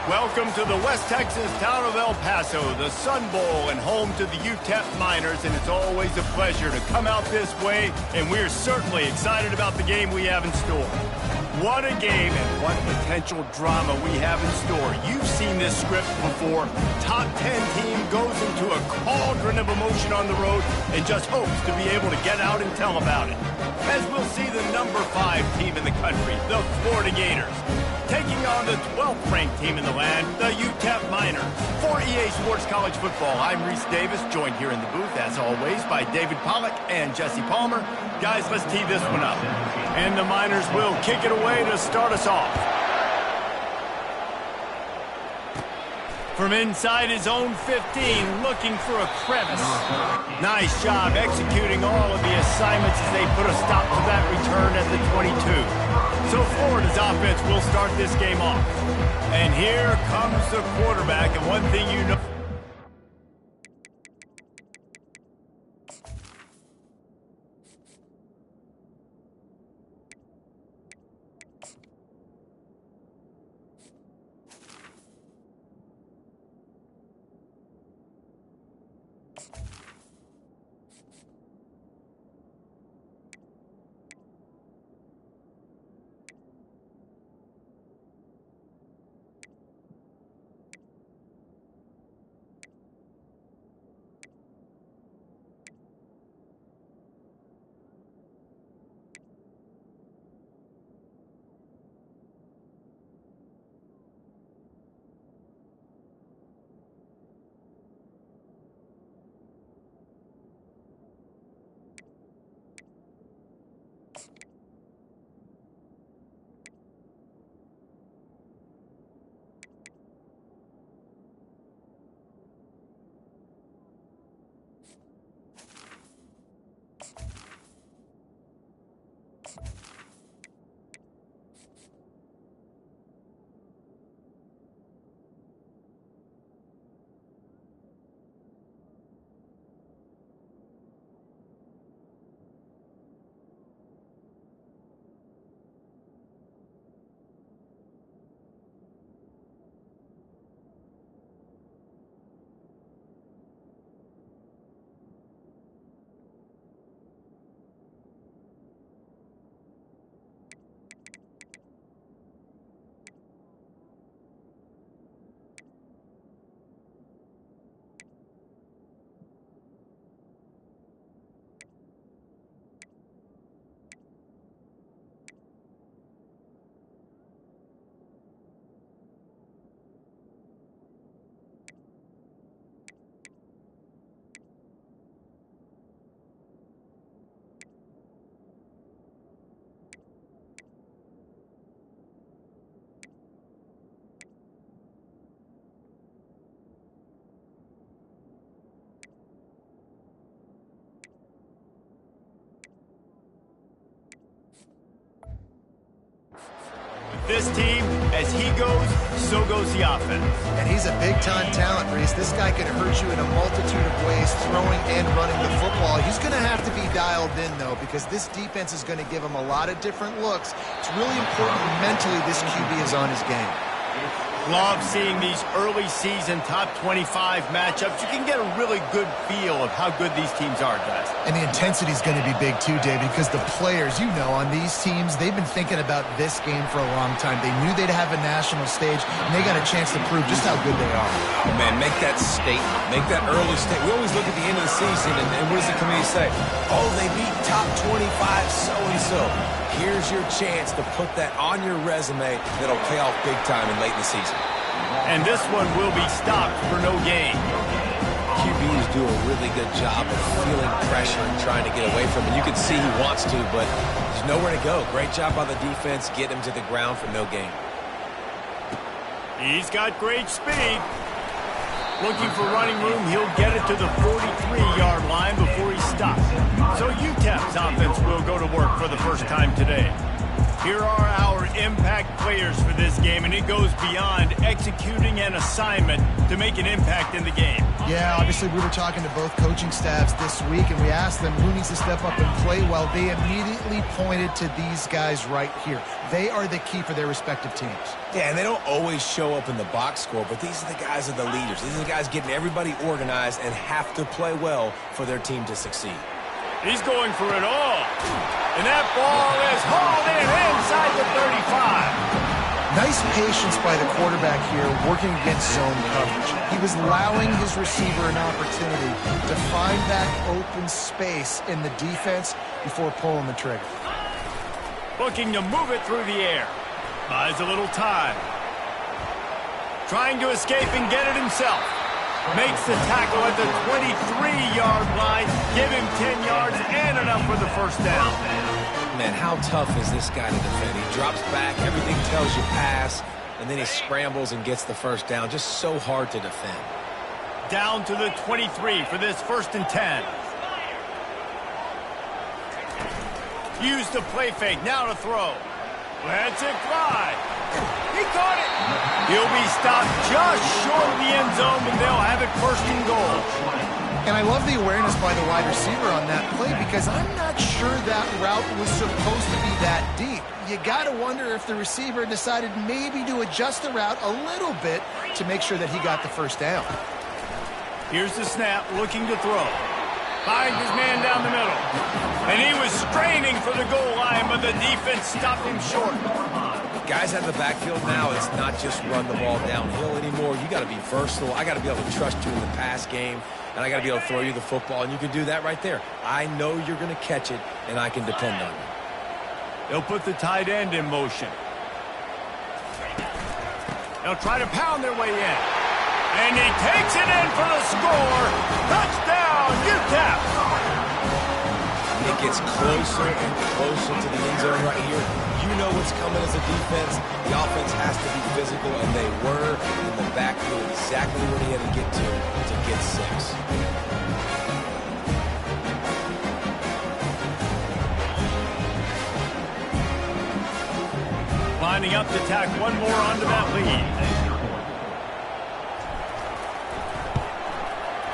Welcome to the West Texas town of El Paso, the Sun Bowl, and home to the UTEP Miners, and it's always a pleasure to come out this way, and we're certainly excited about the game we have in store. What a game and what potential drama we have in store. You've seen this script before. Top 10 team goes into a cauldron of emotion on the road and just hopes to be able to get out and tell about it. As we'll see the number 5 team in the country, the Florida Gators, taking on the 12th ranked team in the land, the UTEP Miners. For EA Sports College Football, I'm Reese Davis, joined here in the booth, as always, by David Pollack and Jesse Palmer. Guys, let's tee this one up. And the Miners will kick it away to start us off. From inside his own 15, looking for a crevice. Nice job executing all of the assignments as they put a stop to that return at the 22. So Florida's offense will start this game off. And here comes the quarterback, and one thing you know... This team, as he goes, so goes the offense. And he's a big-time talent, Reese. This guy can hurt you in a multitude of ways, throwing and running the football. He's going to have to be dialed in, though, because this defense is going to give him a lot of different looks. It's really important mentally this QB is on his game. Love seeing these early season top 25 matchups. You can get a really good feel of how good these teams are, guys. And the intensity is going to be big too, David, because the players, you know, on these teams, they've been thinking about this game for a long time. They knew they'd have a national stage, and they got a chance to prove just how good they are. Oh, man, make that statement. Make that early statement. We always look at the end of the season, and what does the committee say? Oh, they beat top 25 so-and-so. Here's your chance to put that on your resume that'll pay off big time in late in the season. And this one will be stopped for no gain. QBs do a really good job of feeling pressure and trying to get away from it. You can see he wants to, but there's nowhere to go. Great job by the defense, get him to the ground for no gain. He's got great speed. Looking for running room, he'll get it to the 43-yard line before he stops. So UTEP's offense will go to work for the first time today. Here are our impact players for this game, and it goes beyond executing an assignment to make an impact in the game. Yeah, obviously we were talking to both coaching staffs this week, and we asked them who needs to step up and play well. They immediately pointed to these guys right here. They are the key for their respective teams. Yeah, and they don't always show up in the box score, but these are the guys that are the leaders. These are the guys getting everybody organized and have to play well for their team to succeed. He's going for it all. And that ball is hauled in inside the 35. Nice patience by the quarterback here working against zone coverage. He was allowing his receiver an opportunity to find that open space in the defense before pulling the trigger. Looking to move it through the air. Buys a little time. Trying to escape and get it himself. Makes the tackle at the 23-yard line. Give him 10 yards and enough for the first down. Man, how tough is this guy to defend? He drops back, everything tells you pass, and then he scrambles and gets the first down. Just so hard to defend. Down to the 23 for this 1st and 10. Use the play fake, now to throw. Lets it fly. He caught it. He'll be stopped just short of the end zone, and they'll have it 1st and goal. And I love the awareness by the wide receiver on that play because I'm not sure that route was supposed to be that deep. You got to wonder if the receiver decided maybe to adjust the route a little bit to make sure that he got the first down. Here's the snap, looking to throw. Finds his man down the middle. And he was straining for the goal line, but the defense stopped him short. Guys out of the backfield now, it's not just run the ball downhill anymore. You got to be versatile. I got to be able to trust you in the pass game, and I got to be able to throw you the football, and you can do that right there. I know you're going to catch it, and I can depend on you. They'll put the tight end in motion. They'll try to pound their way in. And he takes it in for the score. Touchdown, Ncaa. It gets closer and closer to the end zone right here. You know what's coming as a defense. The offense has to be physical, and they were in the backfield exactly where he had to get 6. Lining up to tack one more onto that lead.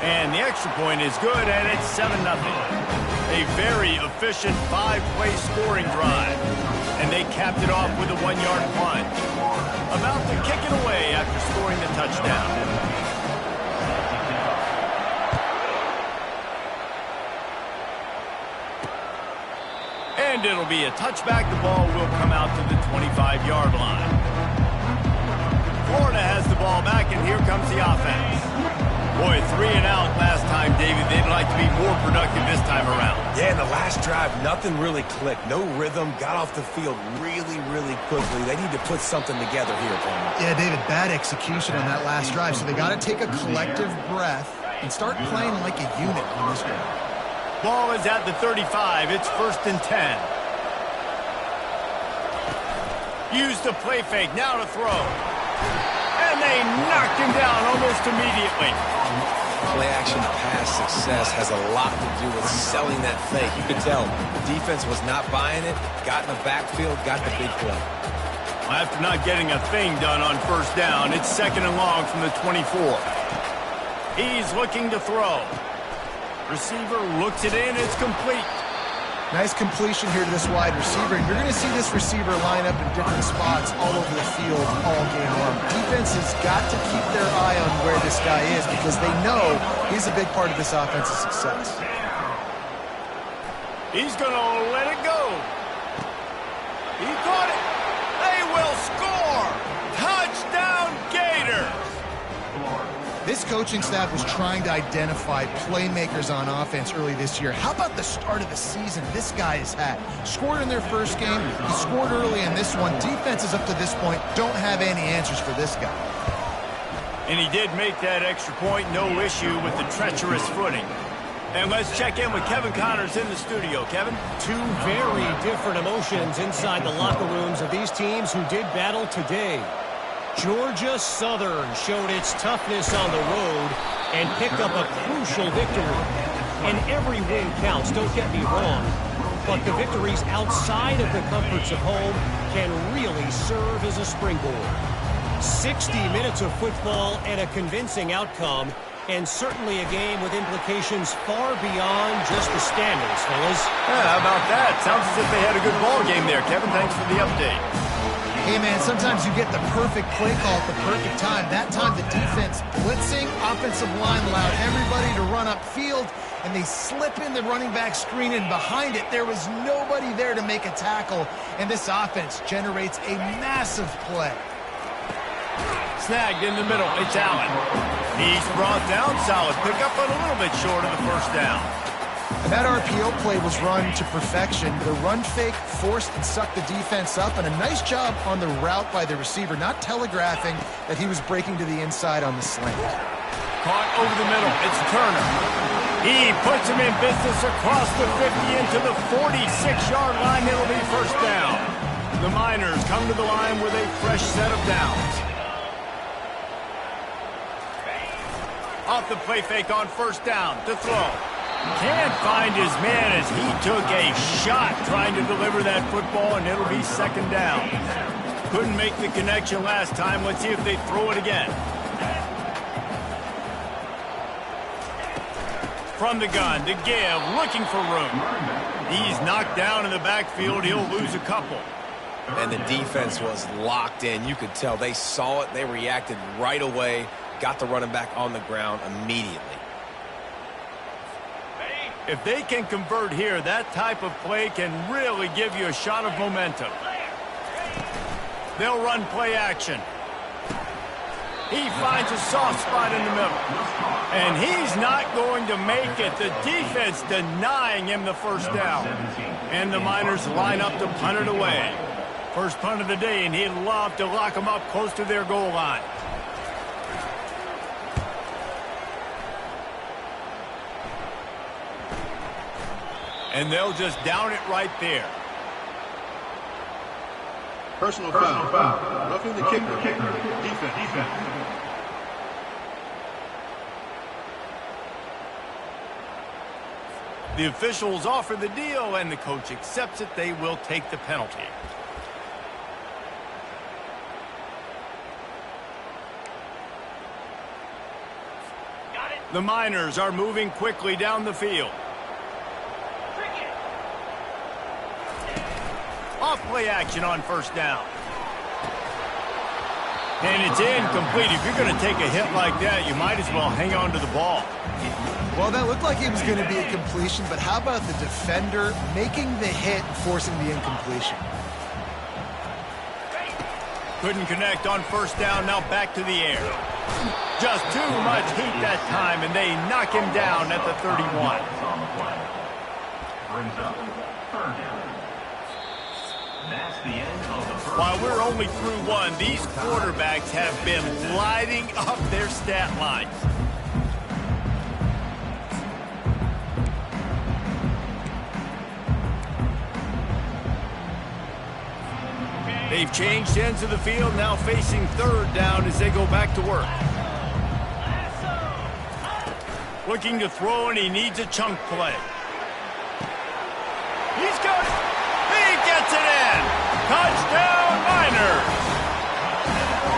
And the extra point is good, and it's 7-0. A very efficient 5-play scoring drive. And they capped it off with a 1-yard plunge. About to kick it away after scoring the touchdown. And it'll be a touchback. The ball will come out to the 25-yard line. Florida has the ball back, and here comes the offense. Boy, 3 and out last time, David. They'd like to be more productive this time around. Yeah, in the last drive, nothing really clicked. No rhythm. Got off the field really, really quickly. They need to put something together here, Palmer. Yeah, David, bad execution on that last drive, so they got to take a collective breath and start playing like a unit on this one. Ball is at the 35. It's 1st and 10. Use the play fake. Now to throw. And they knocked him down almost immediately. Play-action pass success has a lot to do with selling that fake. You could tell the defense was not buying it, got in the backfield, got the big play. After not getting a thing done on 1st down, it's 2nd and long from the 24. He's looking to throw. Receiver looks it in. It's complete. Nice completion here to this wide receiver. And you're going to see this receiver line up in different spots all over the field all game long. Defense has got to keep their eye on where this guy is because they know he's a big part of this offensive success. He's going to let it go. He caught it. They will score. Touchdown, Gators. This coaching staff was trying to identify playmakers on offense early this year. How about the start of the season this guy has had? Scored in their first game. He scored early in this one. Defenses up to this point don't have any answers for this guy. And he did make that extra point. No issue with the treacherous footing. And let's check in with Kevin Connors in the studio. Kevin? 2 very different emotions inside the locker rooms of these teams who did battle today. Georgia Southern showed its toughness on the road and picked up a crucial victory. And every win counts, don't get me wrong. but the victories outside of the comforts of home can really serve as a springboard. 60 minutes of football and a convincing outcome, and certainly a game with implications far beyond just the standings, fellas. Yeah, how about that? Sounds as if they had a good ball game there, Kevin. Thanks for the update. Hey, man, sometimes you get the perfect play call at the perfect time. That time the defense blitzing, offensive line allowed everybody to run upfield, and they slip in the running back screen, and behind it there was nobody there to make a tackle, and this offense generates a massive play. Snagged in the middle. It's Allen. He's brought down. Solid pickup, but a little bit short of the first down. And that RPO play was run to perfection. The run fake forced and sucked the defense up, and a nice job on the route by the receiver, not telegraphing that he was breaking to the inside on the slant. Caught over the middle. It's Turner. He puts him in business across the 50 into the 46-yard line. It'll be first down. The Miners come to the line with a fresh set of downs. Off the play fake on first down to throw. Can't find his man as he took a shot trying to deliver that football, and it'll be second down. Couldn't make the connection last time. Let's see if they throw it again. From the gun to give, looking for room. He's knocked down in the backfield. He'll lose a couple. And the defense was locked in. You could tell they saw it. They reacted right away. Got the running back on the ground immediately. If they can convert here, that type of play can really give you a shot of momentum. They'll run play action. He finds a soft spot in the middle. And he's not going to make it. The defense denying him the first down. And the Miners line up to punt it away. First punt of the day, and he'd love to lock them up close to their goal line. And they'll just down it right there. Personal foul. Roughing the kicker. Defense. The officials offer the deal, and the coach accepts it. They will take the penalty. The Miners are moving quickly down the field. Off play action on first down. And it's incomplete. If you're going to take a hit like that, you might as well hang on to the ball. Well, that looked like it was going to be a completion, but how about the defender making the hit and forcing the incompletion? Couldn't connect on first down, now back to the air. Just too much heat that time, and they knock him down at the 31. Brings up third down. That's the end of the first. While we're only through one, these quarterbacks have been lighting up their stat lines. They've changed ends of the field, now facing third down as they go back to work. Looking to throw, and he needs a chunk play. He's got it. He gets it in. Touchdown, Miners.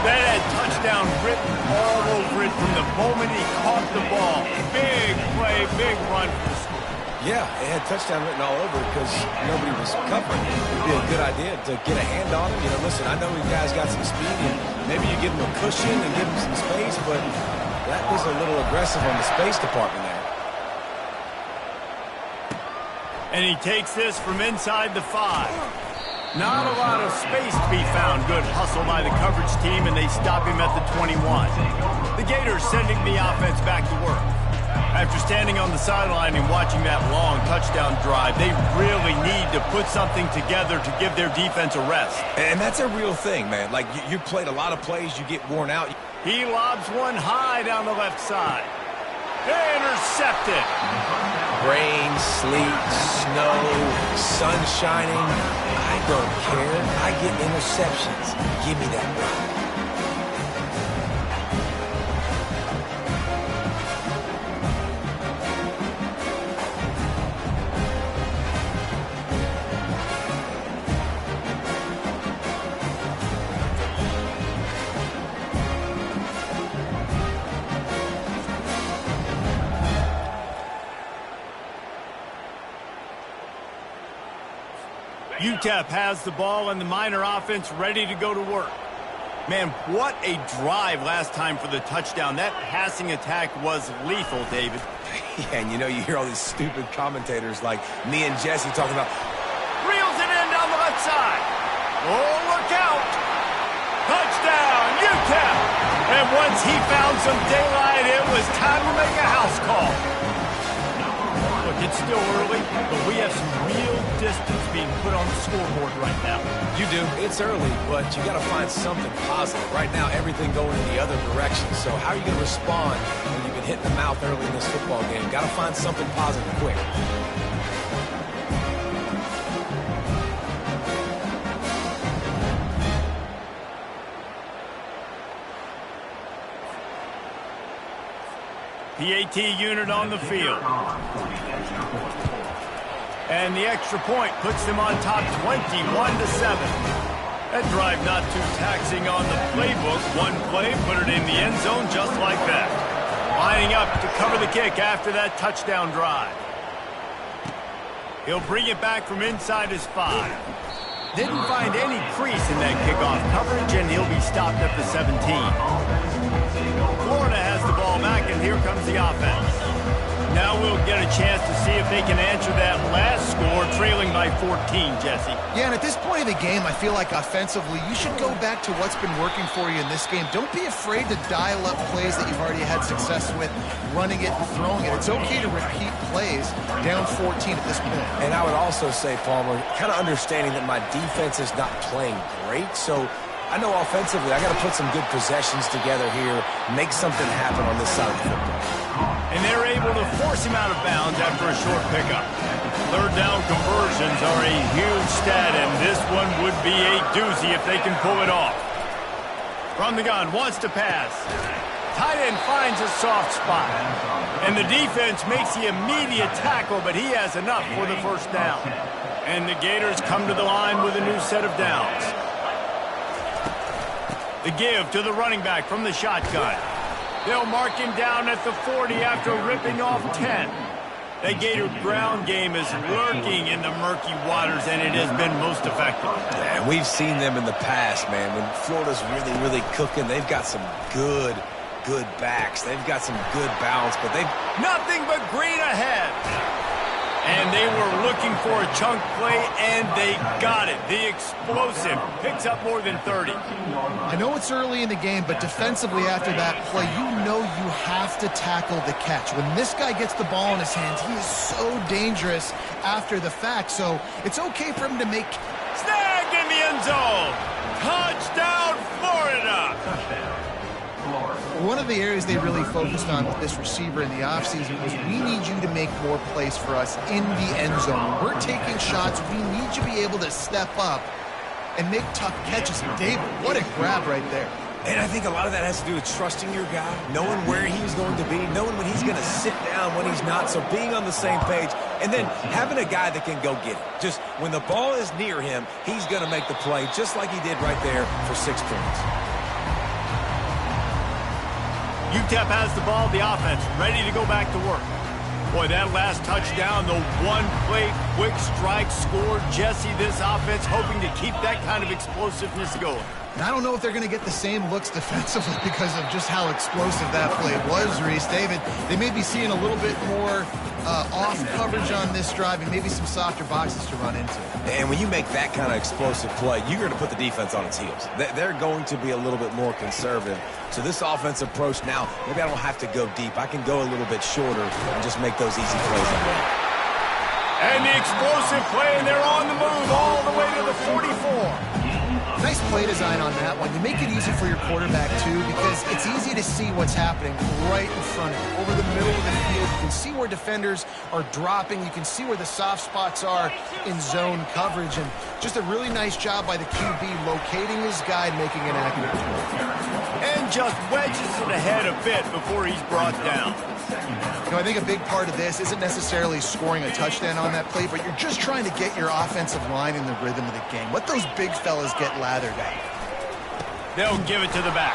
That had touchdown written all over it from the moment he caught the ball. Big play, big run for the score. Yeah, it had touchdown written all over because nobody was covering. It would be a good idea to get a hand on him. You know, listen, I know you guys got some speed, and maybe you give him a cushion and give him some space, but that was a little aggressive on the space department there. And he takes this from inside the 5. Not a lot of space to be found. Good hustle by the coverage team, and they stop him at the 21. The Gators sending the offense back to work. After standing on the sideline and watching that long touchdown drive, they really need to put something together to give their defense a rest. And that's a real thing, man. Like, you played a lot of plays, you get worn out. He lobs one high down the left side. Intercepted. Rain, sleet, snow, sun shining. I don't care. I get interceptions. Give me that rock. UTEP has the ball and the Miner offense ready to go to work. Man, what a drive last time for the touchdown. That passing attack was lethal, David. Yeah, and you hear all these stupid commentators like me and Jesse talking about, Reels it in down the left side. Oh, look out. Touchdown, UTEP. And once he found some daylight, it was time to make a house call. Look, it's still early, but we have some real distance being put on the scoreboard right now. you do, it's early, but you got to find something positive. Right now, everything going in the other direction. So how are you going to respond when you've been hit in the mouth early in this football game? Got to find something positive quick. PAT unit on the field. And the extra point puts them on top 21-7. That drive not too taxing on the playbook. One play, put it in the end zone just like that. Lining up to cover the kick after that touchdown drive. He'll bring it back from inside his 5. Didn't find any crease in that kickoff coverage, and he'll be stopped at the 17. Florida has the ball back, and here comes the offense. Now we'll get a chance to see if they can answer that last score, trailing by 14, Jesse. Yeah, and at this point of the game, I feel like offensively, you should go back to what's been working for you in this game. Don't be afraid to dial up plays that you've already had success with, running it and throwing it. It's okay to repeat plays down 14 at this point. And I would also say, Palmer, kind of understanding that my defense is not playing great, so I know offensively I got to put some good possessions together here, make something happen on this side of the football. And they're able to force him out of bounds after a short pickup. Third down conversions are a huge stat, and this one would be a doozy if they can pull it off. From the gun, wants to pass. Tight end finds a soft spot. And the defense makes the immediate tackle, but he has enough for the first down. And the Gators come to the line with a new set of downs. The give to the running back from the shotgun. They'll mark him down at the 40 after ripping off 10. The Gator ground game is lurking in the murky waters, and it has been most effective. Yeah, we've seen them in the past, man. When Florida's really, really cooking, they've got some good backs. They've got some good balance, but they've nothing but green ahead. And they were looking for a chunk play, and they got it. The explosive picks up more than 30. I know it's early in the game, but defensively after that play, you know you have to tackle the catch. When this guy gets the ball in his hands, he is so dangerous after the fact. So it's okay for him to make... Snag in the end zone. Touchdown, Florida. One of the areas they really focused on with this receiver in the offseason was we need you to make more plays for us in the end zone. When we're taking shots, we need you to be able to step up and make tough catches. David, what a grab right there. And I think a lot of that has to do with trusting your guy, knowing where he's going to be, knowing when he's going to sit down, when he's not, so being on the same page, and then having a guy that can go get it. Just when the ball is near him, he's going to make the play just like he did right there for 6 points. UTEP has the ball, the offense ready to go back to work. Boy, that last touchdown, the one-play quick strike score. Jesse, this offense hoping to keep that kind of explosiveness going. And I don't know if they're going to get the same looks defensively because of just how explosive that play was, Reese. David, they may be seeing a little bit more off coverage on this drive and maybe some softer boxes to run into. And when you make that kind of explosive play, you're going to put the defense on its heels. They're going to be a little bit more conservative. So this offensive approach now, maybe I don't have to go deep. I can go a little bit shorter and just make those easy plays on them. And the explosive play, and they're on the move all the way to the 44. Nice play design on that one. You make it easy for your quarterback, too, because it's easy to see what's happening right in front of you. Over the middle of the field, you can see where defenders are dropping. You can see where the soft spots are in zone coverage. And just a really nice job by the QB locating his guy and making an accurate throw. And just wedges it ahead a bit before he's brought down. You know, I think a big part of this isn't necessarily scoring a touchdown on that play, but you're just trying to get your offensive line in the rhythm of the game. Let those big fellas get lathered out. They'll give it to the back.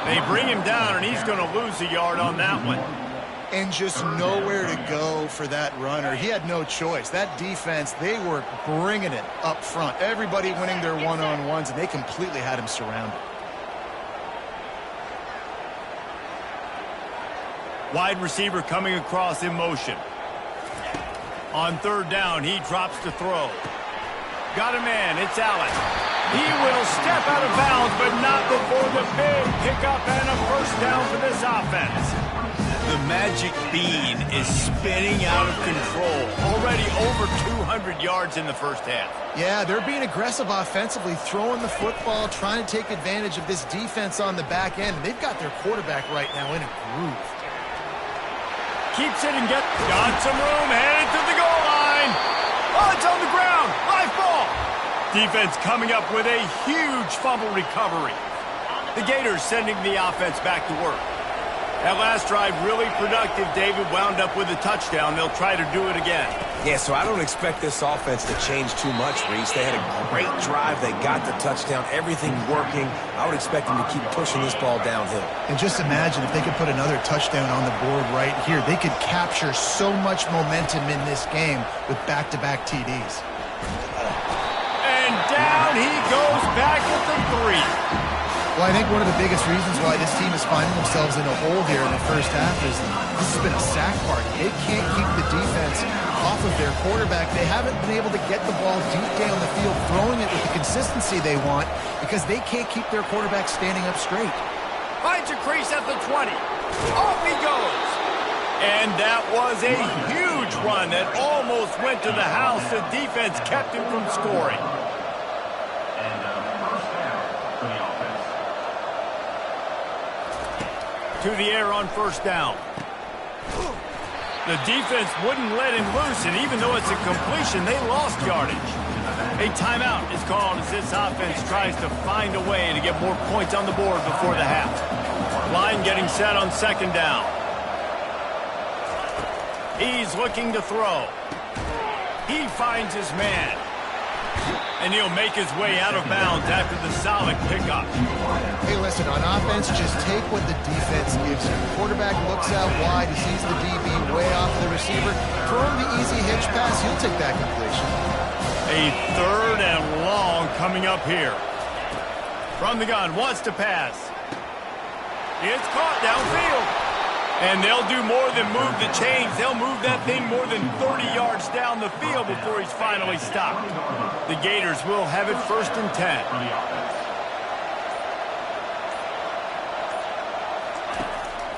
They bring him down, and he's going to lose a yard on that one. and just nowhere to go for that runner. He had no choice. That defense, they were bringing it up front. Everybody winning their one-on-ones, and they completely had him surrounded. Wide receiver coming across in motion. On third down, he drops to throw. Got a man, it's Allen. He will step out of bounds, but not before the big pickup and a first down for this offense. The magic bean is spinning out of control. Already over 200 yards in the first half. Yeah, they're being aggressive offensively, throwing the football, trying to take advantage of this defense on the back end. They've got their quarterback right now in a groove. Keeps it and got some room, headed to the goal line. Oh, it's on the ground. Live ball. Defense coming up with a huge fumble recovery. The Gators sending the offense back to work. That last drive really productive. David wound up with a touchdown. They'll try to do it again. Yeah, so I don't expect this offense to change too much, Reese. They had a great drive. They got the touchdown. Everything working. I would expect them to keep pushing this ball downhill. And just imagine if they could put another touchdown on the board right here. They could capture so much momentum in this game with back-to-back TDs. And down he goes back at the 3. Well, I think one of the biggest reasons why this team is finding themselves in a hole here in the first half is this has been a sack party. They can't keep the defense off of their quarterback. They haven't been able to get the ball deep down the field, throwing it with the consistency they want because they can't keep their quarterback standing up straight. Finds a crease at the 20. Off he goes. And that was a huge run that almost went to the house. The defense kept him from scoring. To the air on first down. The defense wouldn't let him loose, and even though it's a completion, they lost yardage. A timeout is called as this offense tries to find a way to get more points on the board before the half. Line getting set on second down. He's looking to throw. He finds his man. And he'll make his way out of bounds after the solid pickup. Hey, listen, on offense, just take what the defense gives you. The quarterback looks out wide, he sees the DB way off the receiver. Throw him the easy hitch pass, he'll take that completion. A third and long coming up here. From the gun, wants to pass. It's caught downfield. And they'll do more than move the chains. They'll move that thing more than 30 yards down the field before he's finally stopped. The Gators will have it first and 10.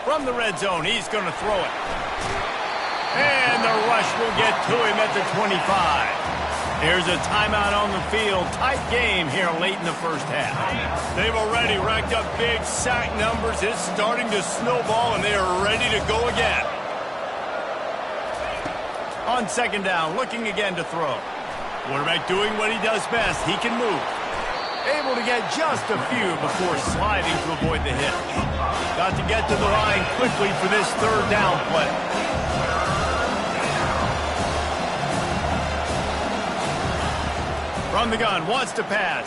From the red zone, he's going to throw it. And the rush will get to him at the 25. Here's a timeout on the field. Tight game here late in the first half. They've already racked up big sack numbers. It's starting to snowball, and they are ready to go again. On second down, looking again to throw. Quarterback doing what he does best. He can move. Able to get just a few before sliding to avoid the hit. Got to get to the line quickly for this third down play. From the gun, wants to pass.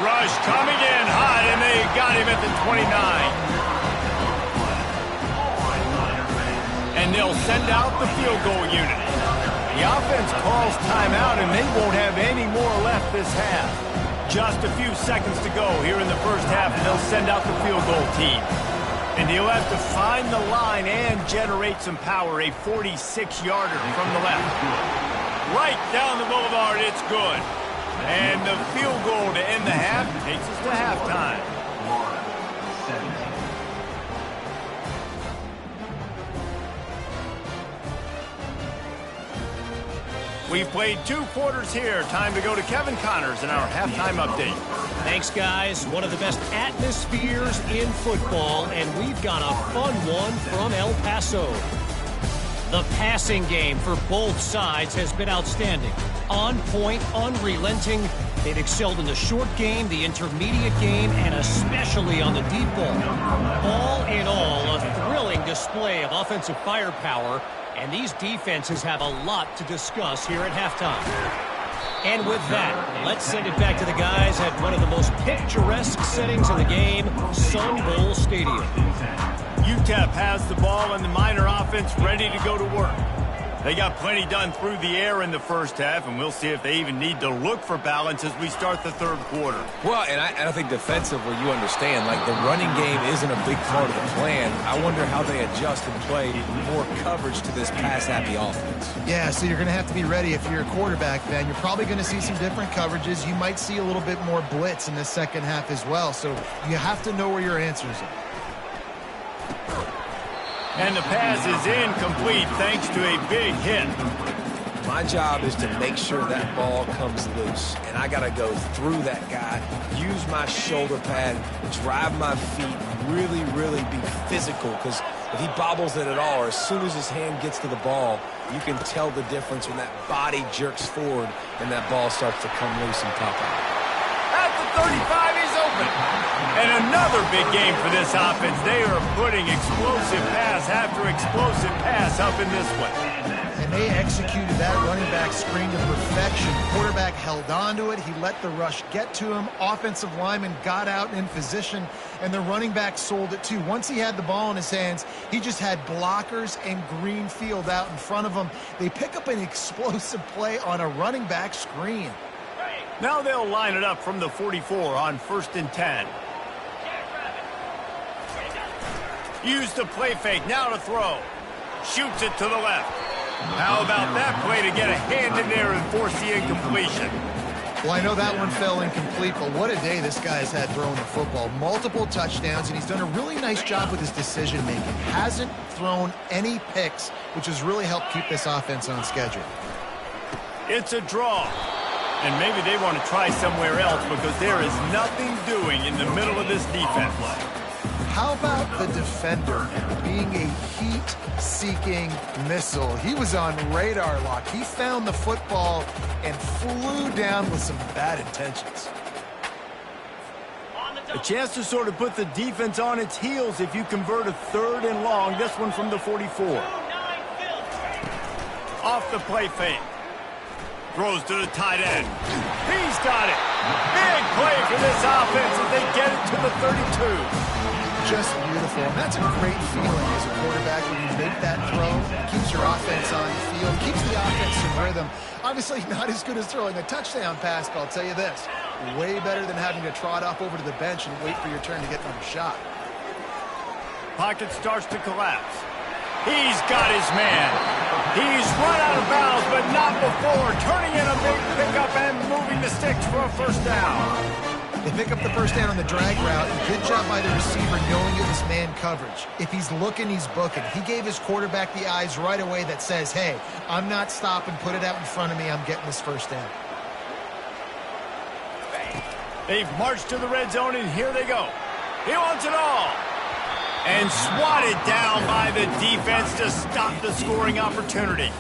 Rush coming in hot, and they got him at the 29. And they'll send out the field goal unit. The offense calls timeout, and they won't have any more left this half. Just a few seconds to go here in the first half, and they'll send out the field goal team. And he'll have to find the line and generate some power, a 46-yarder from the left. Right down the boulevard, it's good. And the field goal to end the half takes us to halftime. We've played 2 quarters here. Time to go to Kevin Connors in our halftime update. Thanks, guys. One of the best atmospheres in football, and we've got a fun one from El Paso. The passing game for both sides has been outstanding. On point, unrelenting. They've excelled in the short game, the intermediate game, and especially on the deep ball. All in all, a thrilling display of offensive firepower, and these defenses have a lot to discuss here at halftime. And with that, let's send it back to the guys at one of the most picturesque settings in the game, Sun Bowl Stadium. Ncaa has the ball and the Miner offense ready to go to work. They got plenty done through the air in the first half, and we'll see if they even need to look for balance as we start the third quarter. Well, and I think defensively, you understand, like the running game isn't a big part of the plan. I wonder how they adjust and play more coverage to this pass-happy offense. Yeah, so you're going to have to be ready if you're a quarterback, Ben. You're probably going to see some different coverages. You might see a little bit more blitz in the second half as well, so you have to know where your answers are. And the pass is incomplete thanks to a big hit. My job is to make sure that ball comes loose, and I got to go through that guy, use my shoulder pad, drive my feet, really, really be physical, because if he bobbles it at all, or as soon as his hand gets to the ball, you can tell the difference when that body jerks forward and that ball starts to come loose and pop out. At the 35, he's open. And another big game for this offense. They are putting explosive pass after explosive pass up in this one. And they executed that running back screen to perfection. Quarterback held on to it. He let the rush get to him. Offensive lineman got out in position, and the running back sold it too. Once he had the ball in his hands, he just had blockers and green field out in front of him. They pick up an explosive play on a running back screen. Now they'll line it up from the 44 on 1st and 10. Use the play fake, now to throw. Shoots it to the left. How about that play to get a hand in there and force the incompletion? Well, I know that one fell incomplete, but what a day this guy's had throwing the football. Multiple touchdowns, and he's done a really nice job with his decision-making. Hasn't thrown any picks, which has really helped keep this offense on schedule. It's a draw. And maybe they want to try somewhere else because there is nothing doing in the middle of this defense. How about the defender being a heat-seeking missile? He was on radar lock. He found the football and flew down with some bad intentions. A chance to sort of put the defense on its heels if you convert a 3rd and long. This one from the 44. Off the play fake. Throws to the tight end. He's got it. Big play for this offense as they get it to the 32. Just beautiful. And that's a great feeling as a quarterback when you make that throw. It keeps your offense on the field, keeps the offense in rhythm. Obviously not as good as throwing a touchdown pass, but I'll tell you this, way better than having to trot off over to the bench and wait for your turn to get another shot. Pocket starts to collapse. He's got his man. He's run out of bounds, but not before. Turning in a big pickup and moving the sticks for a first down. They pick up the first down on the drag route. Good job by the receiver knowing it was man coverage. If he's looking, he's booking. He gave his quarterback the eyes right away that says, hey, I'm not stopping. Put it out in front of me. I'm getting this first down. They've marched to the red zone, and here they go. He wants it all. And swatted down by the defense to stop the scoring opportunity.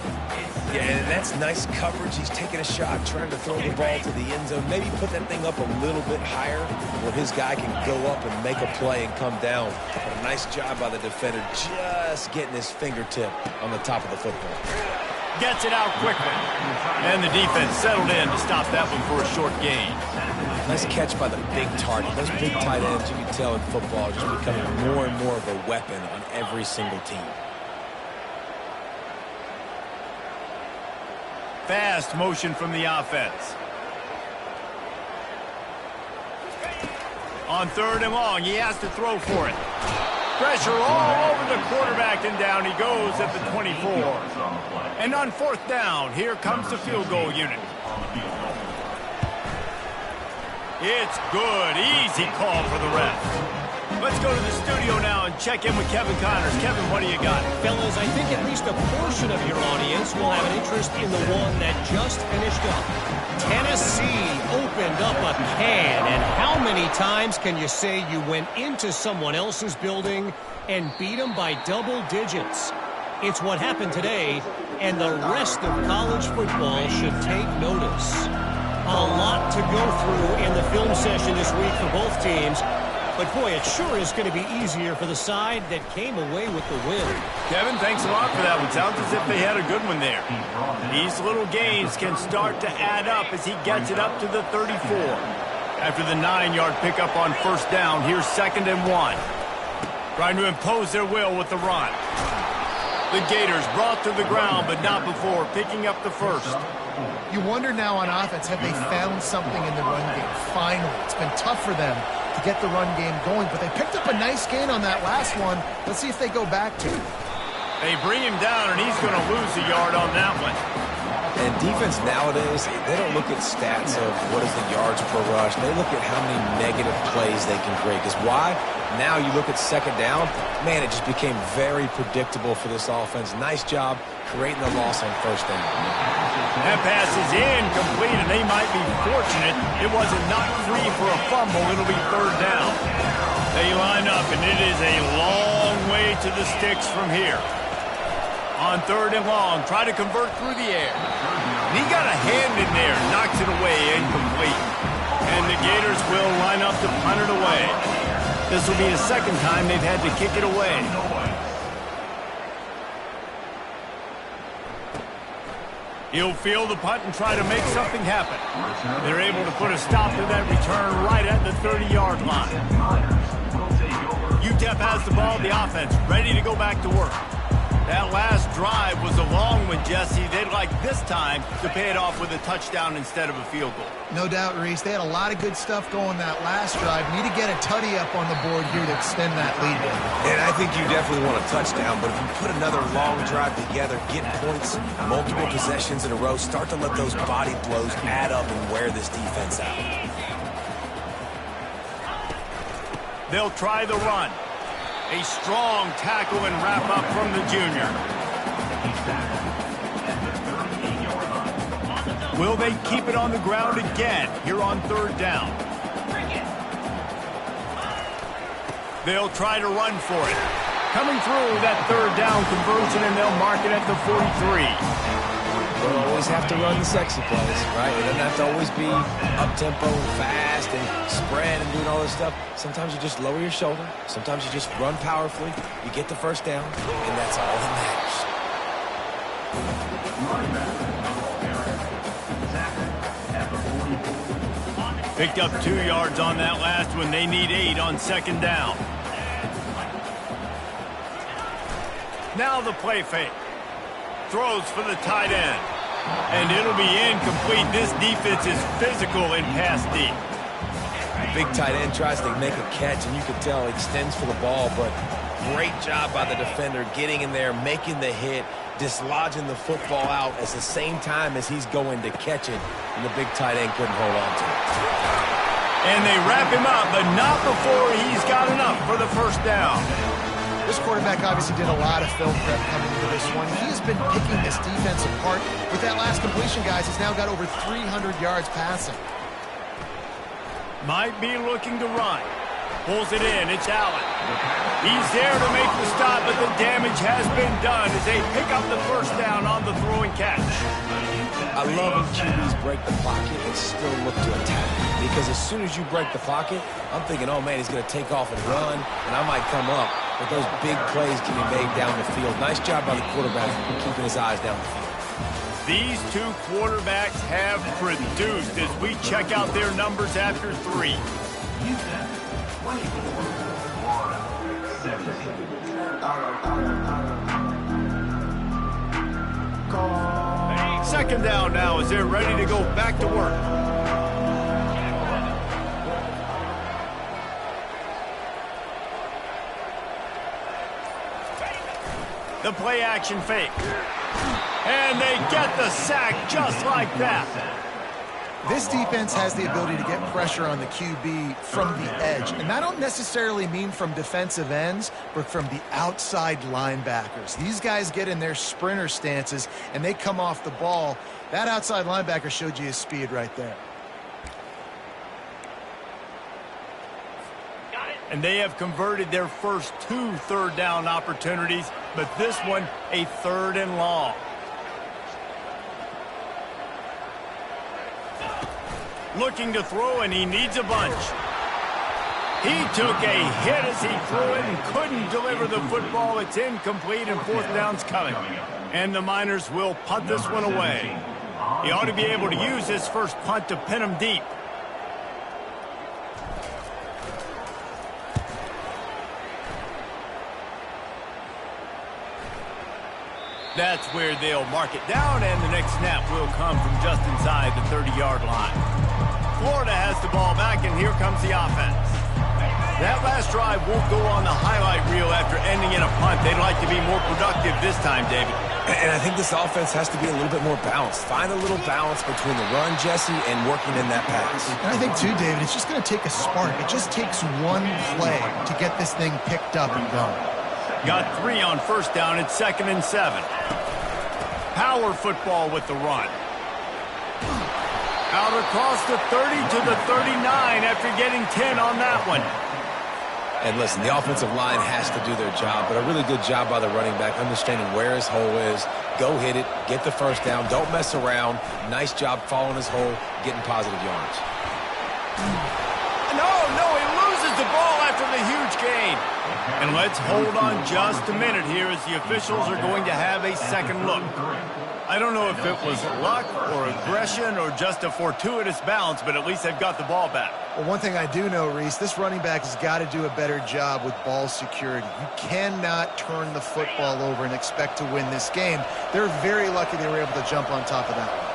Yeah, and that's nice coverage. He's taking a shot, trying to throw the ball to the end zone. Maybe put that thing up a little bit higher where his guy can go up and make a play and come down. But a nice job by the defender just getting his fingertip on the top of the football. Gets it out quickly. And the defense settled in to stop that one for a short gain. Nice catch by the big target. Those big tight ends, you can tell in football, are just becoming more and more of a weapon on every single team. Fast motion from the offense. On 3rd and long, he has to throw for it. Pressure all over the quarterback, and down he goes at the 24. And on 4th down, here comes the field goal unit. It's good. Easy call for the ref. Let's go to the studio now and check in with Kevin Connors. Kevin, what do you got? Fellas, I think at least a portion of your audience will have an interest in the one that just finished up. Tennessee opened up a can, and how many times can you say you went into someone else's building and beat them by double digits? It's what happened today, and the rest of college football should take notice. A lot to go through in the film session this week for both teams. But, boy, it sure is going to be easier for the side that came away with the win. Kevin, thanks a lot for that one. Sounds as if they had a good one there. These little gains can start to add up as he gets it up to the 34. After the 9-yard pickup on 1st down, here's 2nd and 1. Trying to impose their will with the run. The Gators brought to the ground, but not before picking up the first. You wonder now on offense, have they found something in the run game? Finally, it's been tough for them to get the run game going, but they picked up a nice gain on that last one. Let's see if they go back to it. They bring him down, and he's going to lose a yard on that one. And defense nowadays, they don't look at stats of what is the yards per rush. They look at how many negative plays they can create. Because why? Now you look at second down, man, it just became very predictable for this offense. Nice job creating the loss on first down. That pass is incomplete, and they might be fortunate it wasn't knocked free for a fumble. It'll be third down. They line up, and it is a long way to the sticks from here. On third and long, try to convert through the air. And he got a hand in there, knocks it away, incomplete. And the Gators will line up to punt it away. This will be the second time they've had to kick it away. He'll field the punt and try to make something happen. They're able to put a stop to that return right at the 30-yard line. UTEP has the ball, the offense, ready to go back to work. That last drive was a long one, Jesse. They'd like this time to pay it off with a touchdown instead of a field goal. No doubt, Reese. They had a lot of good stuff going that last drive. Need to get a tutty up on the board here to extend that lead. And I think you definitely want a touchdown, but if you put another long drive together, get points, multiple possessions in a row, start to let those body blows add up and wear this defense out. They'll try the run. A strong tackle and wrap up from the junior. Will they keep it on the ground again here on third down? They'll try to run for it. Coming through that third down conversion, and they'll mark it at the 43. You don't always have to run the sexy plays, right? It doesn't have to always be up-tempo and fast and spread and doing all this stuff. Sometimes you just lower your shoulder. Sometimes you just run powerfully. You get the first down, and that's all that matters. Picked up 2 yards on that last one. They need 8 on second down. Now the play fake. Throws for the tight end. And it'll be incomplete. This defense is physical in pass deep. The big tight end tries to make a catch, and you can tell he extends for the ball, but great job by the defender getting in there, making the hit, dislodging the football out at the same time as he's going to catch it, and the big tight end couldn't hold on to it. And they wrap him up, but not before he's got enough for the first down. This quarterback obviously did a lot of film prep coming into this one. He has been picking this defense apart. With that last completion, guys, he's now got over 300 yards passing. Might be looking to run. Pulls it in. It's Allen. He's there to make the stop, but the damage has been done as they pick up the first down on the throw and catch. I love when QBs break the pocket and still look to attack. Because as soon as you break the pocket, I'm thinking, oh, man, he's going to take off and run, and I might come up. But those big plays can be made down the field. Nice job by the quarterback keeping his eyes down the field. These two quarterbacks have produced as we check out their numbers after 3. Second down now as they're ready to go back to work. The play action fake. And they get the sack just like that. This defense has the ability to get pressure on the QB from the edge. And I don't necessarily mean from defensive ends, but from the outside linebackers. These guys get in their sprinter stances, and they come off the ball. That outside linebacker showed you his speed right there. And they have converted their first 2 third down opportunities, but this one a 3rd and long. Looking to throw, and he needs a bunch. He took a hit as he threw it and couldn't deliver the football. It's incomplete, and 4th down's coming. And the Miners will punt this one away. He ought to be able to use his first punt to pin him deep. That's where they'll mark it down, and the next snap will come from just inside the 30-yard line. Florida has the ball back, and here comes the offense. That last drive won't go on the highlight reel after ending in a punt. They'd like to be more productive this time, David. And I think this offense has to be a little bit more balanced. Find a little balance between the run, Jesse, and working in that pass. And I think, too, David, it's just going to take a spark. It just takes one play to get this thing picked up and going. Got 3 on first down. It's 2nd and 7. Power football with the run. Out across the 30 to the 39 after getting 10 on that one. And listen, the offensive line has to do their job, but a really good job by the running back, understanding where his hole is. Go hit it, get the first down, don't mess around. Nice job following his hole, getting positive yards. No, he loses the ball after the huge gain. And let's hold on just a minute here as the officials are going to have a second look. I don't know if it was luck or aggression or just a fortuitous bounce, but at least they've got the ball back. Well, one thing I do know, Reese, this running back has got to do a better job with ball security. You cannot turn the football over and expect to win this game. They're very lucky they were able to jump on top of that one.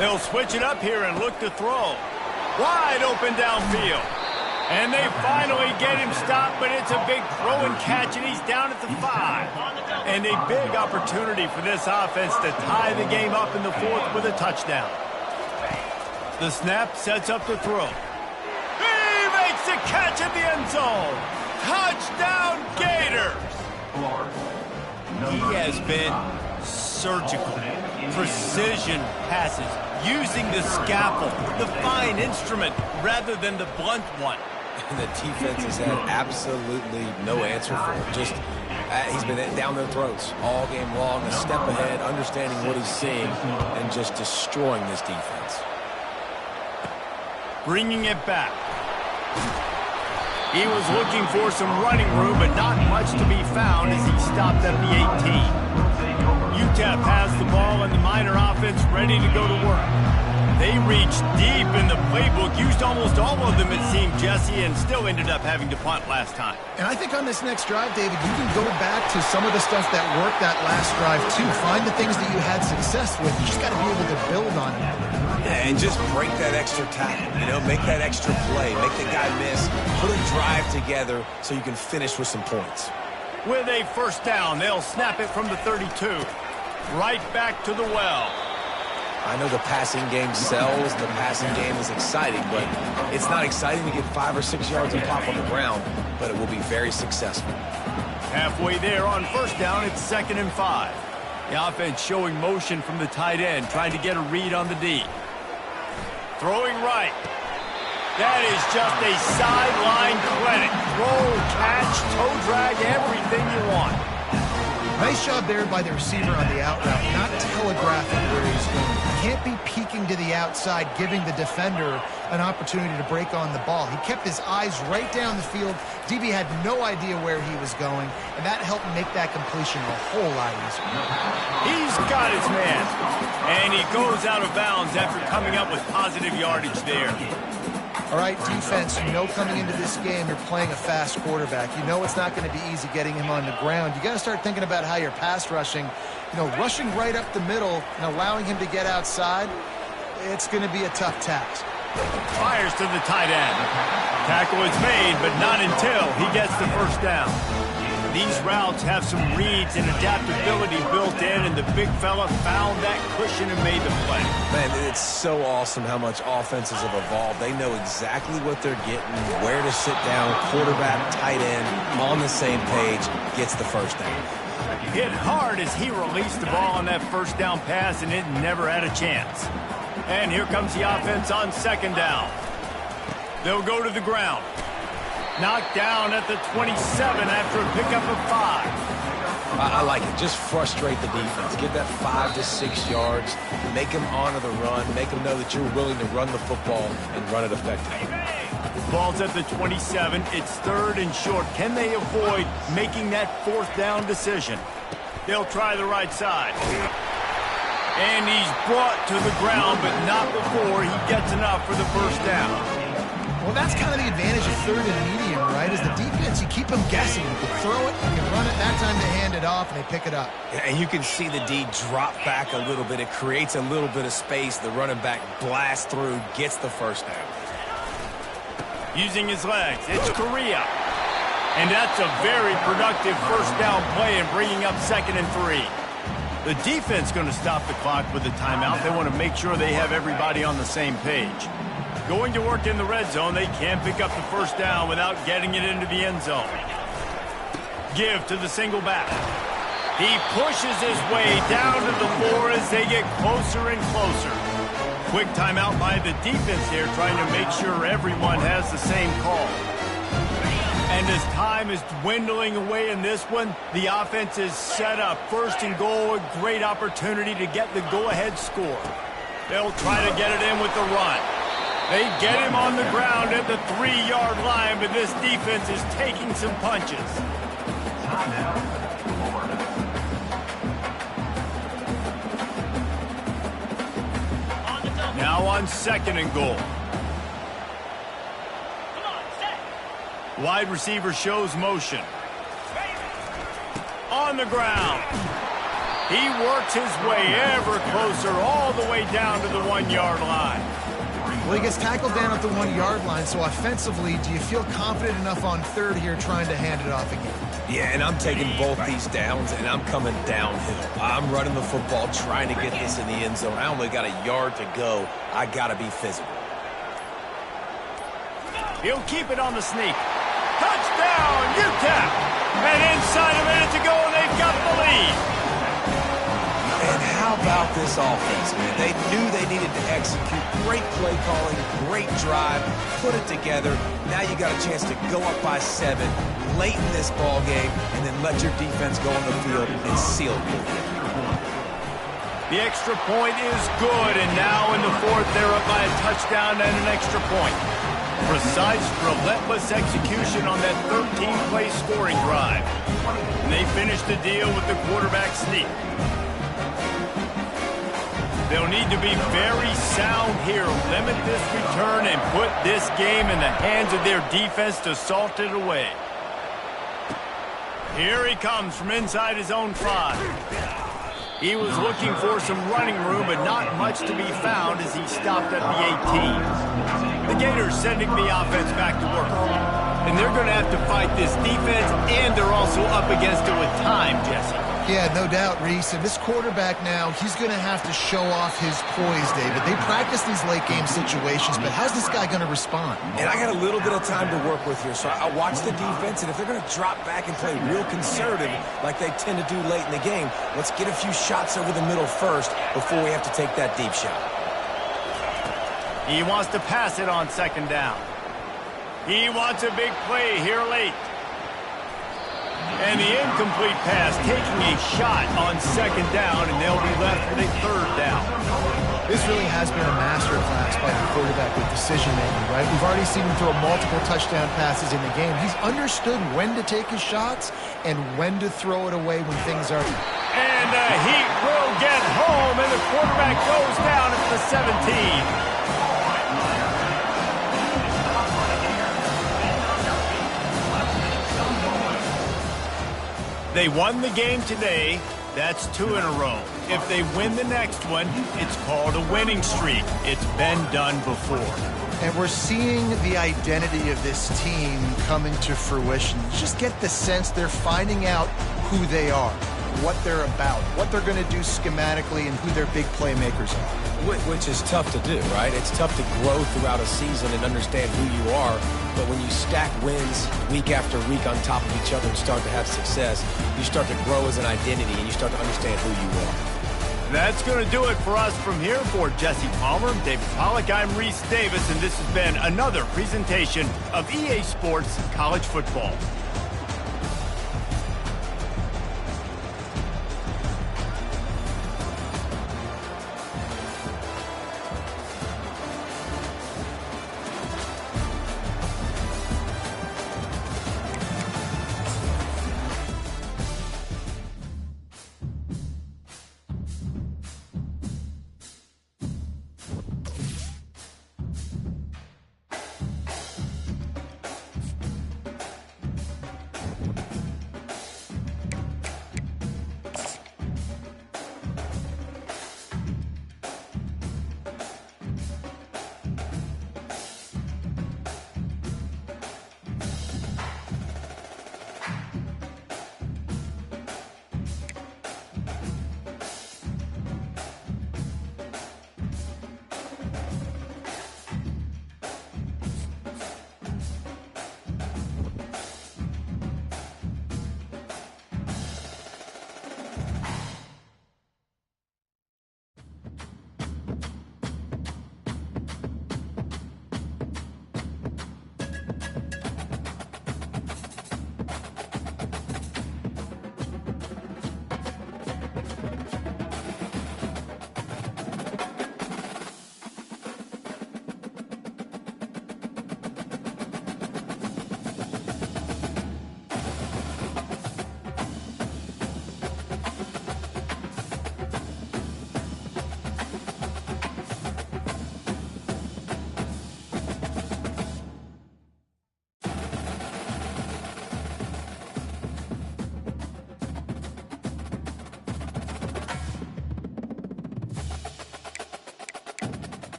They'll switch it up here and look to throw. Wide open downfield. And they finally get him stopped, but it's a big throw and catch, and he's down at the 5. And a big opportunity for this offense to tie the game up in the 4th with a touchdown. The snap sets up the throw. He makes the catch in the end zone. Touchdown, Gators! He has been surgical. Precision passes, using the scalpel, the fine instrument, rather than the blunt one. And the defense has had absolutely no answer for him. Just, he's been down their throats all game long, a step ahead, understanding what he's seeing, and just destroying this defense. Bringing it back. He was looking for some running room, but not much to be found as he stopped at the 18. Ncaa has the ball, and the Miner offense ready to go to work. They reached deep in the playbook, used almost all of them, it seemed, Jesse, and still ended up having to punt last time. And I think on this next drive, David, you can go back to some of the stuff that worked that last drive, too. Find the things that you had success with. You just got to be able to build on it. Yeah, and just break that extra tackle, make that extra play, make the guy miss, put a drive together so you can finish with some points. With a first down, they'll snap it from the 32. Right back to the well. I know the passing game sells, the passing game is exciting, but it's not exciting to get 5 or 6 yards and pop on the ground, but it will be very successful. Halfway there on first down, it's 2nd and 5. The offense showing motion from the tight end, trying to get a read on the D. Throwing right. That is just a sideline clinic. Throw, catch, toe drag, everything you want. Nice job there by the receiver on the out route, not telegraphing where he's going. He can't be peeking to the outside, giving the defender an opportunity to break on the ball. He kept his eyes right down the field. DB had no idea where he was going, and that helped make that completion a whole lot easier. He's got his man, and he goes out of bounds after coming up with positive yardage there. All right, defense, coming into this game, you're playing a fast quarterback. It's not going to be easy getting him on the ground. You got to start thinking about how you're pass rushing. Rushing right up the middle and allowing him to get outside, it's going to be a tough task. Fires to the tight end. Tackle is made, but not until he gets the first down. These routes have some reads and adaptability built in, and the big fella found that cushion and made the play. Man, it's so awesome how much offenses have evolved. They know exactly what they're getting, where to sit down, quarterback, tight end, on the same page, gets the first down. Hit hard as he released the ball on that first down pass, and it never had a chance. And here comes the offense on 2nd down. They'll go to the ground. Knocked down at the 27 after a pickup of 5. I like it. Just frustrate the defense. Get that 5 to 6 yards. Make them honor the run. Make them know that you're willing to run the football and run it effectively. Ball's at the 27. It's 3rd and short. Can they avoid making that 4th down decision? They'll try the right side. And he's brought to the ground, but not before he gets enough for the first down. Well, that's kind of the advantage of third and medium, right? Is the defense, you keep them guessing. You can throw it, you can run it. That time they hand it off, and they pick it up. And you can see the D drop back a little bit. It creates a little bit of space. The running back blasts through, gets the first down. Using his legs, it's Korea. And that's a very productive first down play and bringing up 2nd and 3. The defense going to stop the clock with a timeout. They want to make sure they have everybody on the same page. Going to work in the red zone. They can't pick up the first down without getting it into the end zone. Give to the single back. He pushes his way down to the floor as they get closer and closer. Quick timeout by the defense here, trying to make sure everyone has the same call. And as time is dwindling away in this one, the offense is set up. 1st and goal, a great opportunity to get the go-ahead score. They'll try to get it in with the run. They get him on the ground at the 3-yard line, but this defense is taking some punches. Now on 2nd and goal. Wide receiver shows motion. On the ground. He works his way ever closer all the way down to the 1-yard line. Well, he gets tackled down at the 1-yard line, so offensively, do you feel confident enough on 3rd here trying to hand it off again? Yeah, and I'm taking both these downs, and I'm coming downhill. I'm running the football, trying to get this in the end zone. I only got a yard to go. I got to be physical. He'll keep it on the sneak. Touchdown, Ncaa! And inside a minute to go, and they've got the lead. And how about this offense, man? They knew they needed to execute. Great play calling, great drive, put it together. Now you got a chance to go up by 7 late in this ball game, and then let your defense go on the field and seal it. The extra point is good, and now in the 4th, they're up by a touchdown and an extra point. Precise, relentless execution on that 13-play scoring drive. And they finish the deal with the quarterback sneak. They'll need to be very sound here, limit this return, and put this game in the hands of their defense to salt it away. Here he comes from inside his own 5. He was looking for some running room, but not much to be found as he stopped at the 18. The Gators sending the offense back to work. And they're going to have to fight this defense, and they're also up against it with time, Jesse. Yeah, no doubt, Reese. And this quarterback now, he's going to have to show off his poise, David. They practice these late-game situations, but how's this guy going to respond? And I got a little bit of time to work with here, so I watch the defense, and if they're going to drop back and play real conservative like they tend to do late in the game, let's get a few shots over the middle first before we have to take that deep shot. He wants to pass it on 2nd down. He wants a big play here late. And the incomplete pass taking a shot on 2nd down, and they'll be left with a 3rd down. This really has been a masterclass by the quarterback with decision-making, right? We've already seen him throw multiple touchdown passes in the game. He's understood when to take his shots and when to throw it away when things are... And he will get home, and the quarterback goes down at the 17. They won the game today. That's 2 in a row. If they win the next one, it's called a winning streak. It's been done before. And we're seeing the identity of this team come into fruition. You just get the sense they're finding out who they are, what they're about, what they're going to do schematically, and who their big playmakers are. Which is tough to do, right? It's tough to grow throughout a season and understand who you are, but when you stack wins week after week on top of each other and start to have success, you start to grow as an identity and you start to understand who you are. That's going to do it for us from here. For Jesse Palmer, David Pollack, I'm Reese Davis, and this has been another presentation of EA Sports College Football.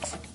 out.